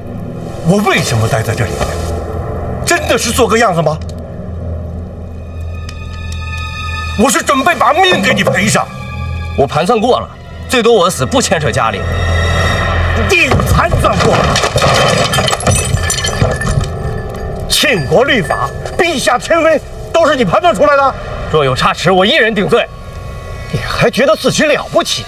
S12: 我为什么待在这里面？真的是做个样子吗？我是准备把命给你赔上。
S16: 我盘算过了，最多我死不牵扯家里。
S12: 你盘算过了？庆国律法、陛下权威都是你判断出来的？
S16: 若有差池，我一人顶罪。
S12: 你还觉得自己了不起？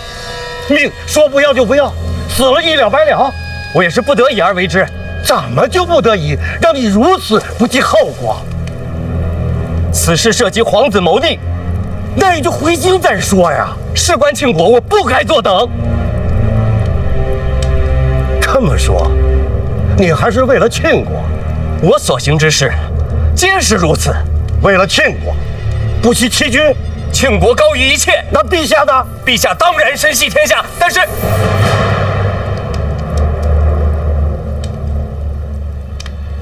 S12: 命说不要就不要，死了一了百了。
S16: 我也是不得已而为之。
S12: 怎么就不得已，让你如此不计后果？
S16: 此事涉及皇子谋逆，
S12: 那你就回京再说呀。
S16: 事关庆国，我不该坐等。
S12: 这么说，你还是为了庆国？
S16: 我所行之事，皆是如此。
S12: 为了庆国，不惜欺君，
S16: 庆国高于一切。
S12: 那陛下呢？
S16: 陛下当然身系天下，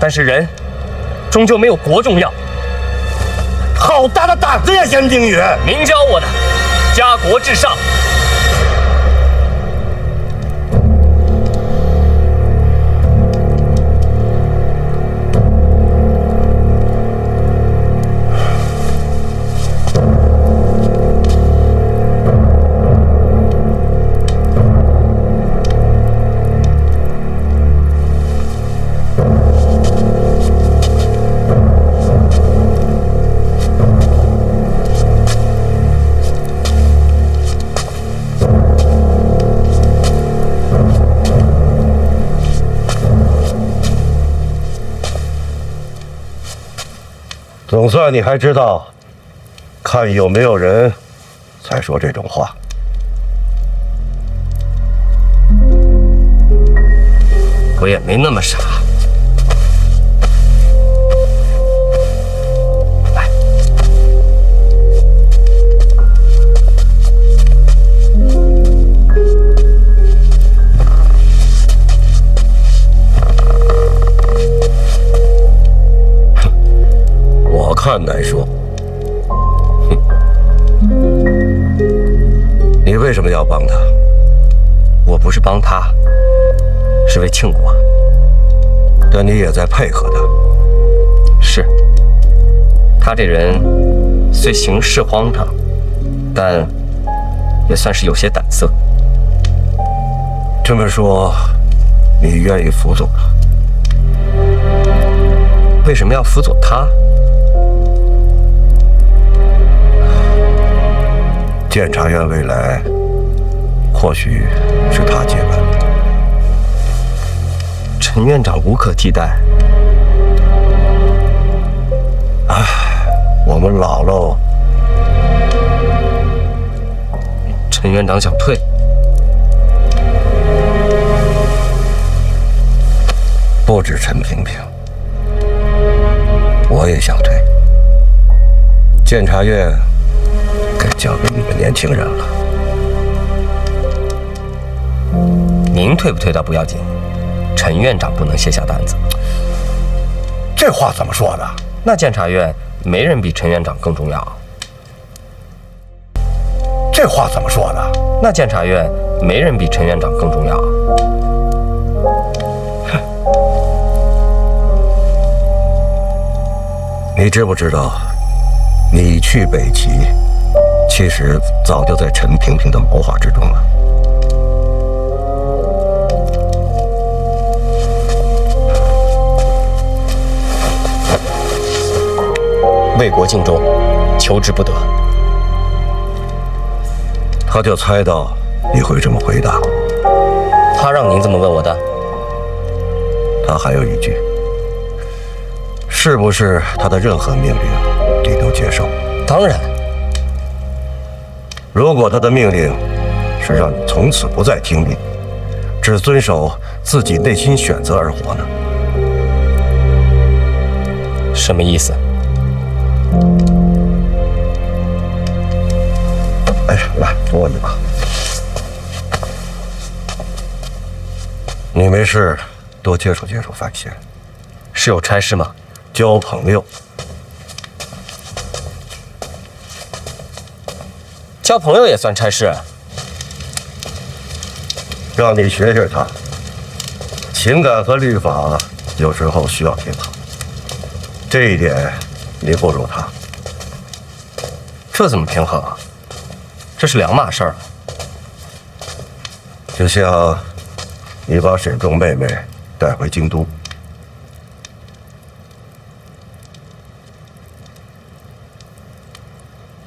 S16: 但是人终究没有国重要。
S12: 好大的胆子呀，严定宇！
S16: 您教我的，家国至上。
S12: 总算你还知道，看有没有人才说这种话。
S16: 我也没那么傻。来，
S12: 我看来说，你为什么要帮他？
S16: 我不是帮他，是为庆国。
S12: 但你也在配合他。
S16: 是。他这人虽行事荒唐，但也算是有些胆色。
S12: 这么说，你愿意辅佐他？
S16: 为什么要辅佐他？
S12: 监察院未来或许是他接班。
S16: 陈院长无可替代。
S12: 唉，我们老喽。
S16: 陈院长想退，
S12: 不止陈萍萍，我也想退。监察院该交给你们年轻人了。
S16: 您退不退倒不要紧，陈院长不能卸下担子。
S12: 这话怎么说的？
S16: 那监察院没人比陈院长更重要。
S12: 这话怎么说的？
S16: 那监察院没人比陈院长更重要。
S12: 你知不知道，你去北齐，其实早就在陈萍萍的谋划之中了。
S16: 为国尽忠，求之不得。
S12: 他就猜到你会这么回答。
S16: 他让您这么问我的？
S12: 他还有一句，是不是他的任何命令你都接受？
S16: 当然。
S12: 如果他的命令是让你从此不再听命，只遵守自己内心选择而活呢？
S16: 什么意思？
S12: 哎，来扶我一把。你没事多接触接触范闲。
S16: 是有差事吗？
S12: 交朋友。
S16: 交朋友也算差事？
S12: 让你学学他，情感和律法有时候需要平衡，这一点你不如他。
S16: 这怎么平衡啊？这是两码事儿。
S12: 就像你把沈仲妹妹带回京都，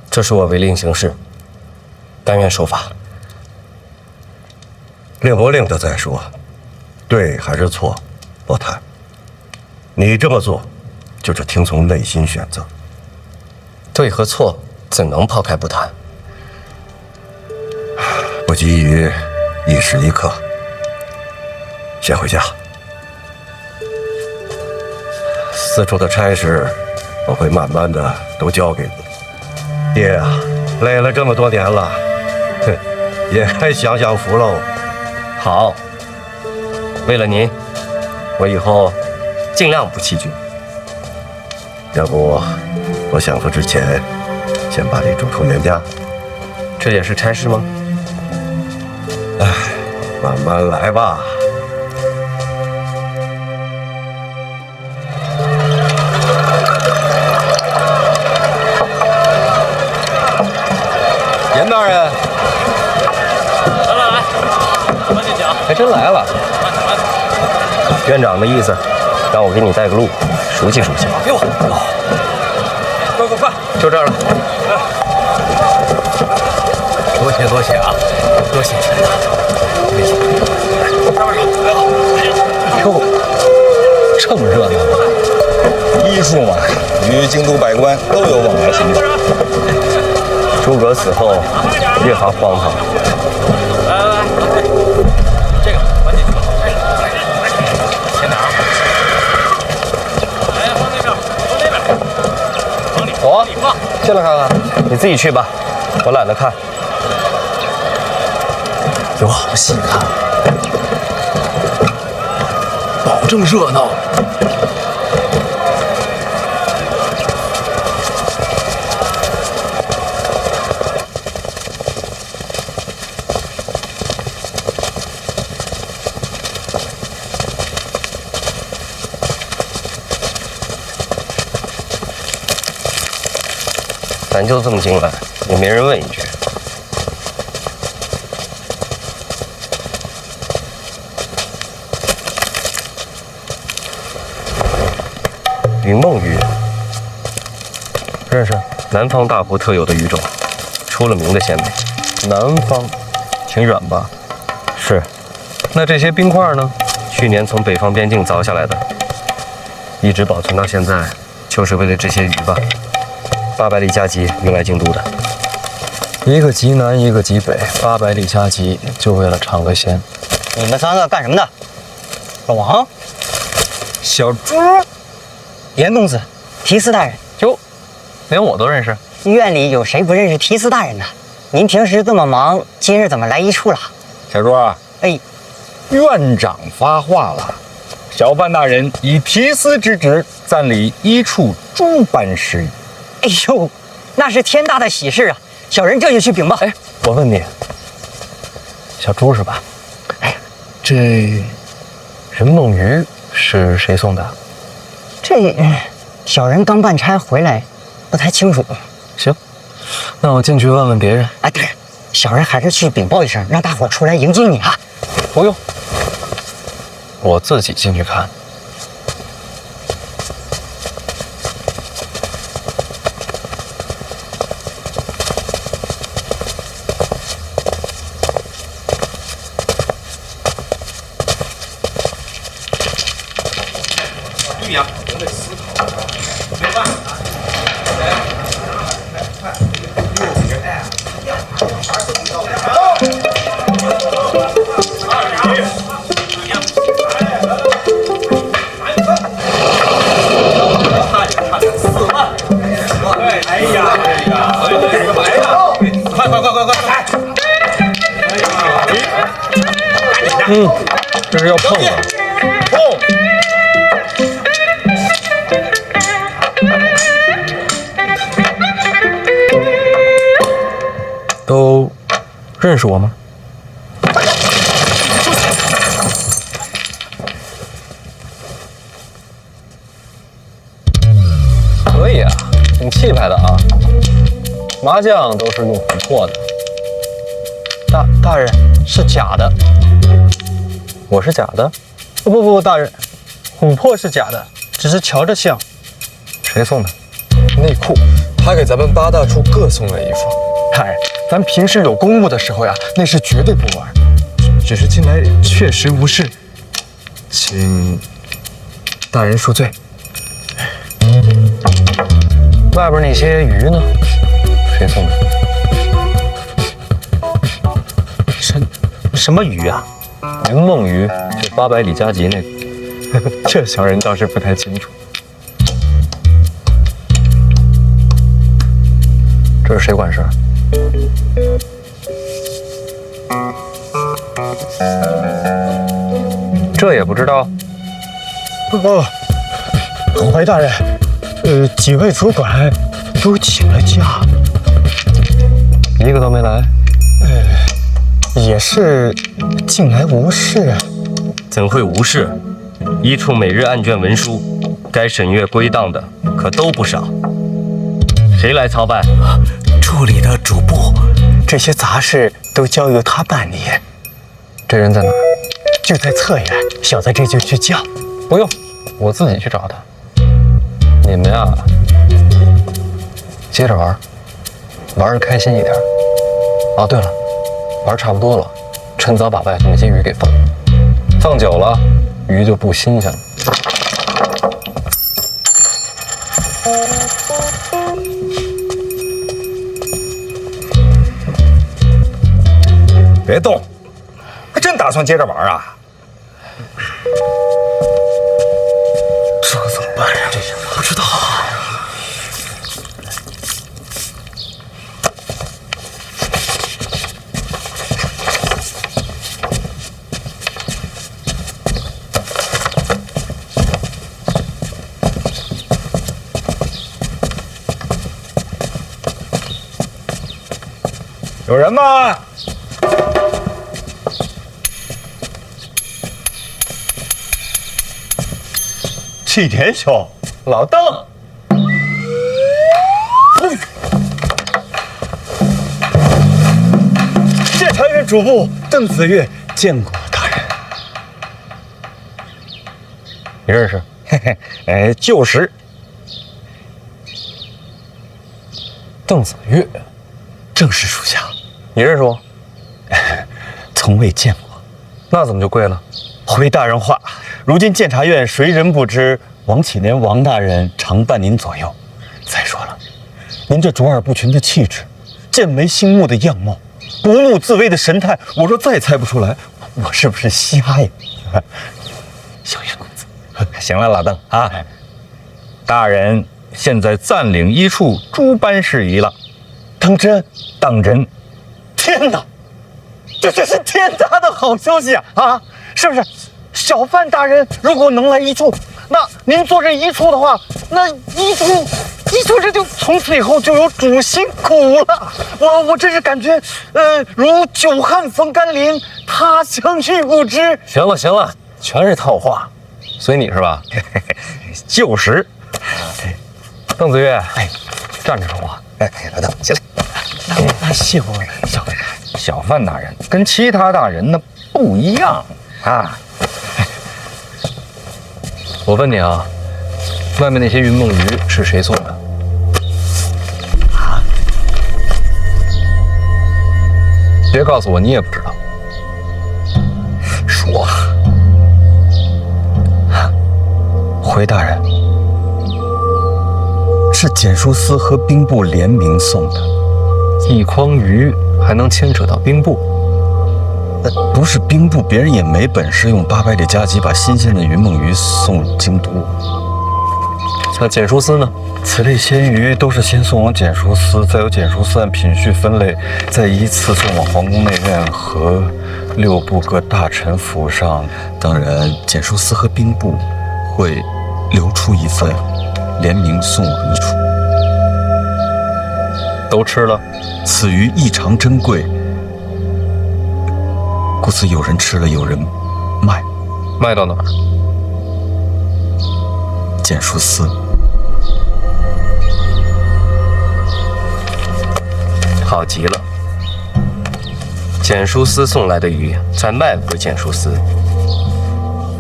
S16: 这是我违令行事，甘愿受罚。
S12: 令不令的再说，对还是错，不谈。你这么做，就是听从内心选择。
S16: 对和错怎能抛开不谈？
S12: 不急于一时一刻，先回家。四处的差事，我会慢慢的都交给你。爹啊，累了这么多年了，哼，也该享享福喽。
S16: 好，为了您，我以后尽量不欺君。
S12: 要不我享福之前，先把你逐出袁家。
S16: 这也是差事吗？
S12: 哎，慢慢来吧。
S4: 严大人，
S1: 来，慢点讲。
S16: 还真来了。院长的意思，让我给你带个路，熟悉熟悉。
S1: 哟，快！
S16: 就这儿了。
S4: 多谢多谢啊，多谢。
S11: 哟，这么热闹吗？医术嘛，与京都百官都有往来行动。
S16: 诸葛死后越发荒唐。
S6: 来，这个搬进去吧。钱哪儿？哎，放那边，放那边，往里放，往里放。
S16: 进来看看，你自己去吧，我懒得看。
S1: 有好戏看，保证热闹。
S16: 咱就这么进来，也没人问一句。云梦鱼，
S1: 认识？
S16: 南方大湖特有的鱼种，出了名的鲜美。
S1: 南方，挺远吧？
S16: 是。那这些冰块呢？去年从北方边境凿下来的，一直保存到现在，就是为了这些鱼吧。800里加急运来京都的。
S1: 一个极南，一个极北，800里加急，就为了尝个鲜。
S18: 你们三个干什么的？老王，
S1: 小猪，
S18: 严公子，提司大人。
S1: 哟，连我都认识。
S18: 院里有谁不认识提司大人呢？您平时这么忙，今日怎么来一处了？
S11: 小猪啊，
S18: 哎，
S11: 院长发话了，小范大人以提司之职暂理一处诸般事宜。
S18: 哎呦，那是天大的喜事啊！小人这就去禀报。
S1: 哎，我问你，小猪是吧？哎，这人梦鱼是谁送的？
S18: 这小人刚办差回来，不太清楚。
S1: 行，那我进去问问别人。
S18: 哎，对，小人还是去禀报一声，让大伙出来迎接你啊。
S1: 不用，我自己进去看。
S6: 对呀，我得思考，没办法。
S11: 哎呀，这个白的，快！
S1: 这是要碰了。
S11: 碰！
S1: 都认识我吗？可以啊，挺气派的啊。麻将都是用琥珀的。大人是假的。我是假的？
S7: 不，大人，琥珀是假的，只是瞧着像。
S1: 谁送的？内裤，他给咱们8大处各送了一副。
S2: 大人，咱平时有公务的时候呀，那是绝对不玩。只是近来确实无事，请大人恕罪。
S1: 外边那些鱼呢？谁送的？
S2: 什么鱼啊？
S1: 云梦鱼，就800里加急那个。
S2: 这小人倒是不太清楚。
S1: 这是谁管事？这也不知道？
S2: 怀大人，几位主管都请了假，
S1: 一个都没来。
S2: 也是近来无事。
S16: 怎会无事？一处每日案卷文书，该审阅归档的可都不少。谁来操办？
S2: 助理的主簿，这些杂事都交由他办理。
S1: 这人在哪儿？
S2: 就在侧院，小的这就去叫。
S1: 不用，我自己去找他。你们呀，接着玩，玩得开心一点。哦，对了，玩差不多了，趁早把外头那些鱼给放，放久了鱼就不新鲜了。
S11: 别动，还真打算接着玩啊？
S2: 这怎么办呀？这不知道。
S11: 有人吗？
S2: 齐天兄，老邓，监察院主簿邓子越见过大人。
S11: 你认识？嘿嘿，就是。
S2: 邓子越，正是属下。你认识我？从未见过。那怎么就跪了？回大人话，如今监察院谁人不知王启年王大人常伴您左右。再说了，您这卓尔不群的气质，剑眉星目的样貌，不怒自威的神态，我若再猜不出来，我是不是瞎呀？小云公子，
S11: 行了，老邓啊，大人现在暂领一处诸般事宜了。
S2: 当真？
S11: 当真。
S2: 天哪，这是天大的好消息啊！是不是？小范大人如果能来一处，那您做这一处的话，那一处这就从此以后就有主心骨了。我真是感觉，如久旱逢甘霖，他乡遇故知。
S1: 行了行了，全是套话，随你是吧？
S11: 就是。
S1: 邓子越，站着说话。
S11: 老邓，起来。
S2: 谢过
S11: 小范大人跟其他大人呢不一样啊。
S1: 我问你啊，外面那些云梦鱼是谁送的？
S2: 啊？
S1: 别告诉我你也不知道。
S11: 说。
S2: 回大人，是简书司和兵部联名送的。
S1: 一筐鱼还能牵扯到兵部？
S2: 不是兵部，别人也没本事用800里加急把新鲜的云梦鱼送入京都。
S1: 那简书司呢？
S2: 此类鲜鱼都是先送往简书司，再由简书司按品序分类，再依次送往皇宫内院和6部各大臣府上。当然，简书司和兵部会留出一份，联名送往一处。
S1: 都吃了。
S2: 此鱼异常珍贵，故此有人吃了，有人卖。
S1: 卖到哪儿？
S2: 简书司。
S4: 好极了，简书司送来的鱼再卖回简书司，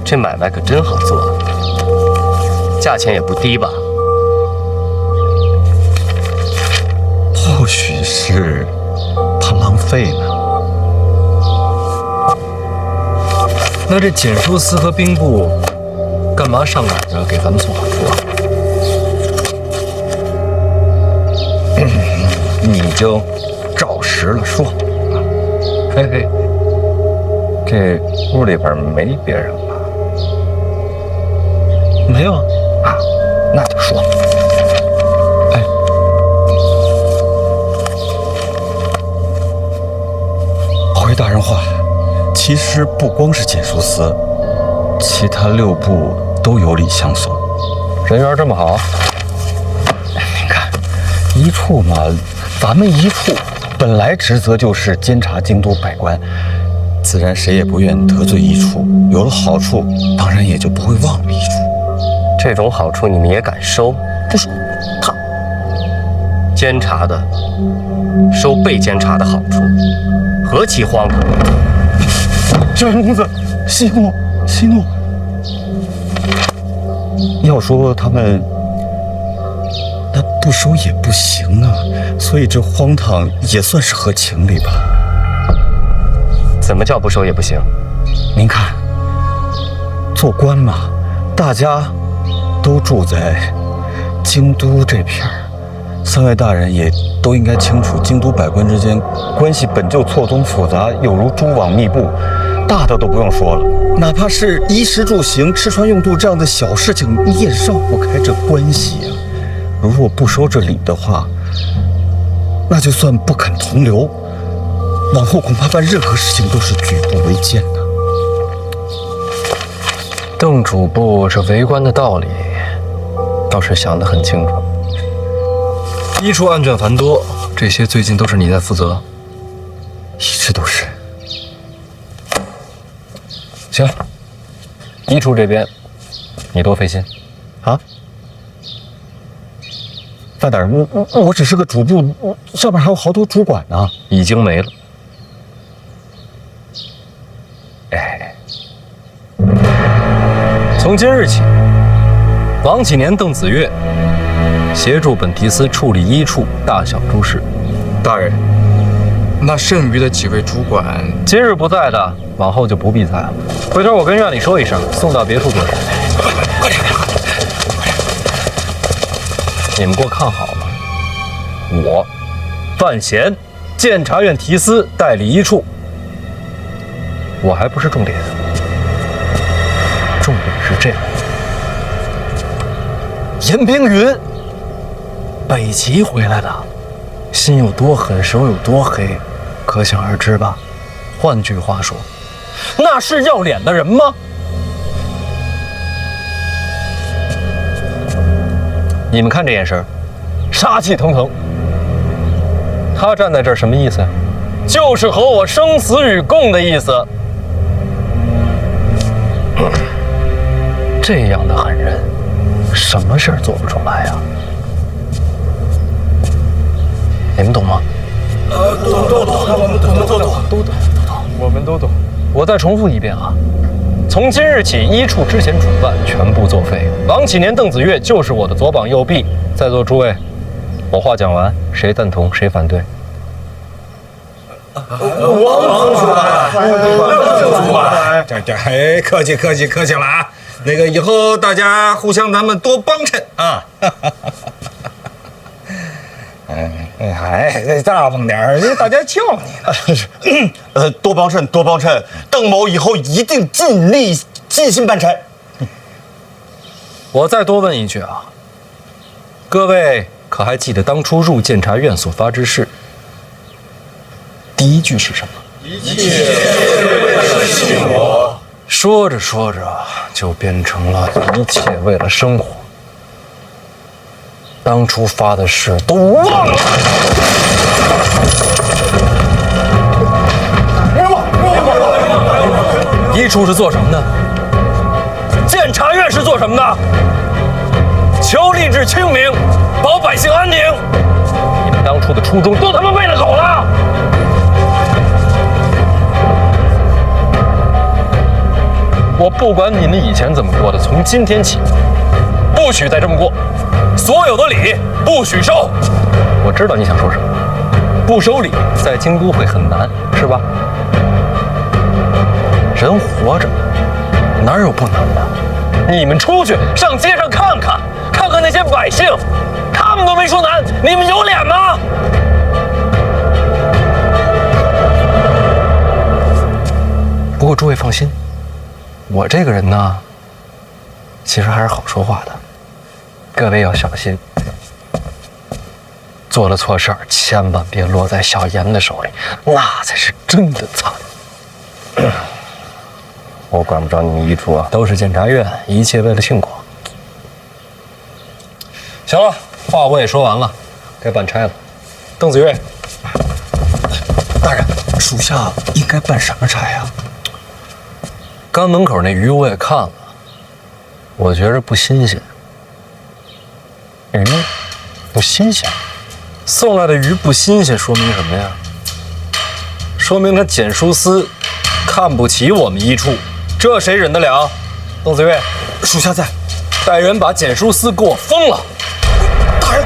S4: 这买卖可真好做，价钱也不低吧？
S2: 或许是怕浪费呢。
S1: 那这简书司和兵部干嘛上赶着给咱们送好处啊？
S11: 你就照实了说。嘿嘿，这屋里边没别人吧？
S2: 没有
S11: 啊，那就说。
S2: 回大人话，其实不光是简书司，其他6部都有礼相送。
S1: 人缘这么好？
S2: 您看，一处嘛，咱们一处本来职责就是监察京都百官，自然谁也不愿得罪一处。有了好处，当然也就不会忘了一处。
S4: 这种好处你们也敢收？
S2: 不收，他
S4: 监察的收被监察的好处，何其荒唐！
S2: 小云公子，息怒，息怒。要说他们，那不收也不行啊，所以这荒唐也算是合情理吧。
S4: 怎么叫不收也不行？
S2: 您看，做官嘛，大家都住在京都这片儿，三位大人也都应该清楚，京都百官之间关系本就错综复杂，有如蛛网密布。大的都不用说了，哪怕是衣食住行、吃穿用度这样的小事情，你也绕不开这关系呀。如若不收这礼的话，那就算不肯同流，往后恐怕办任何事情都是举步维艰呐。
S1: 邓主簿这为官的道理，倒是想得很清楚。一处案卷繁多，这些最近都是你在负责，
S2: 一直都是。
S1: 行，一处这边你多费心
S2: 啊。范大人，我只是个主簿，上面还有好多主管呢。
S1: 已经没了。
S2: 哎，
S1: 从今日起，王启年、邓子越协助本提司处理一处大小诸事。
S11: 大人，那剩余的几位主管，
S1: 今日不在的，往后就不必在了。回头我跟院里说一声，送到别处做事。快点！你们给我看好了，我范闲，监察院提司代理一处。我还不是重点，重点是这个。严冰云，北齐回来的，心有多狠，手有多黑，可想而知吧。换句话说，那是要脸的人吗？你们看这眼神，杀气腾腾。他站在这儿什么意思呀？就是和我生死与共的意思。这样的狠人，什么事儿做不出来呀？你们懂吗？我们都懂。我再重复一遍啊，从今日起，一处之前主办全部作废。王启年、邓子越就是我的左膀右臂。在座诸位，我话讲完，谁赞同谁反对？
S11: 王主管，这客气了啊！那个以后大家互相咱们多帮衬啊！大方点儿，大家叫你
S2: 呢。多帮衬，邓某以后一定尽心办差。
S1: 我再多问一句啊，各位可还记得当初入监察院所发之誓？第一句是什么？一切为了信我。说着说着就变成了一切为了生活。当初发的誓都忘了。一处是做什么的？监察院是做什么的？求吏治清明，保百姓安宁。你们当初的初衷都他妈喂了狗了！我不管你们以前怎么过的，从今天起，不许再这么过。所有的礼不许收。我知道你想说什么，不收礼在京都会很难，是吧？人活着哪有不难的？你们出去上街上看看那些百姓，他们都没说难，你们有脸吗？不过诸位放心，我这个人呢，其实还是好说话的。各位要小心，做了错事儿，千万别落在小严的手里，那才是真的惨。我管不着你们一处啊，都是监察院，一切为了庆国。行了，话我也说完了，该办差了。邓子越，
S2: 大人，属下应该办什么差呀？
S1: 刚门口那鱼我也看了，我觉着不新鲜。鱼不新鲜，送来的鱼不新鲜，说明什么呀？说明他简书司看不起我们一处，这谁忍得了？邓子越，
S2: 属下在，
S1: 带人把简书司给我封了。
S2: 大人，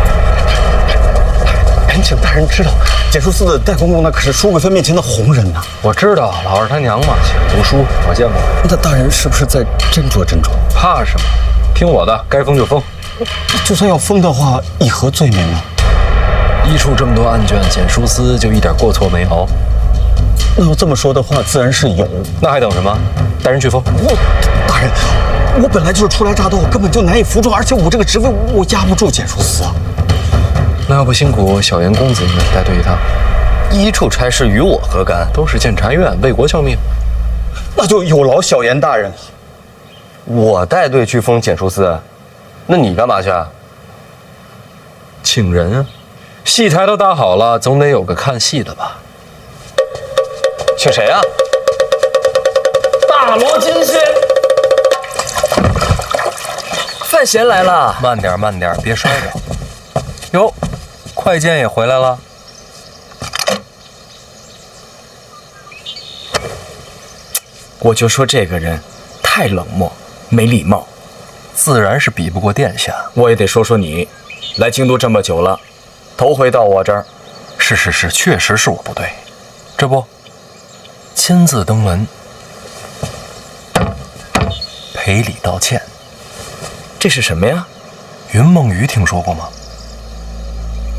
S2: 恳请大人知道，简书司的代公公那可是舒贵妃面前的红人呐。
S1: 我知道，老二他娘嘛，读书我见过。
S2: 那大人是不是再斟酌斟酌？
S1: 怕什么？听我的，该封就封。
S2: 就算要封的话，以何罪名呢？
S6: 一处这么多案卷，简书司就一点过错没有？
S2: 那要这么说的话，自然是有。
S16: 那还等什么？带人去封。
S2: 大人，我本来就是初来乍到，根本就难以服众，而且我这个职位我压不住简书司啊。
S16: 那要不辛苦小严公子你们带队一趟？一处差事与我何干？都是监察院为国效命。
S2: 那就有劳小严大人了。
S16: 我带队去封简书司，那你干嘛去啊？
S6: 请人啊，戏台都搭好了，总得有个看戏的吧？
S16: 请谁啊？
S6: 大罗金仙。
S4: 范闲来了。
S6: 慢点，慢点，别摔着。哟，快剑也回来了。
S4: 我就说这个人太冷漠，没礼貌，
S6: 自然是比不过殿下。
S4: 我也得说说你，来京都这么久了，头回到我这儿。
S6: 是，确实是我不对。这不，亲自登门，赔礼道歉。
S4: 这是什么呀？
S6: 云梦鱼听说过吗？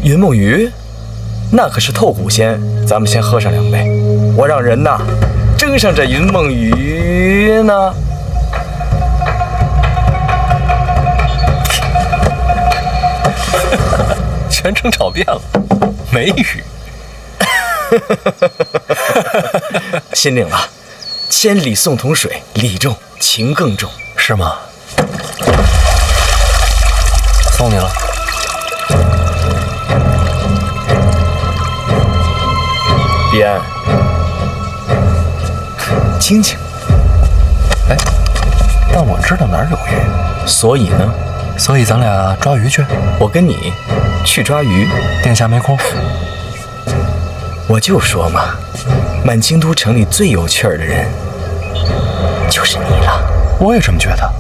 S4: 云梦鱼，那可是透骨仙。咱们先喝上2杯，我让人呐蒸上这云梦鱼呢。
S6: 全程炒变了，梅雨。
S4: 心领了，千里送同水，礼重情更重，
S6: 是吗？送你了。
S4: 彼岸，清清。
S6: 哎，但我知道哪儿有鱼，
S4: 所以呢？
S6: 所以咱俩抓鱼去。
S4: 我跟你去抓鱼，
S6: 殿下没空。
S4: 我就说嘛，满京都城里最有趣儿的人就是你了。
S6: 我也这么觉得。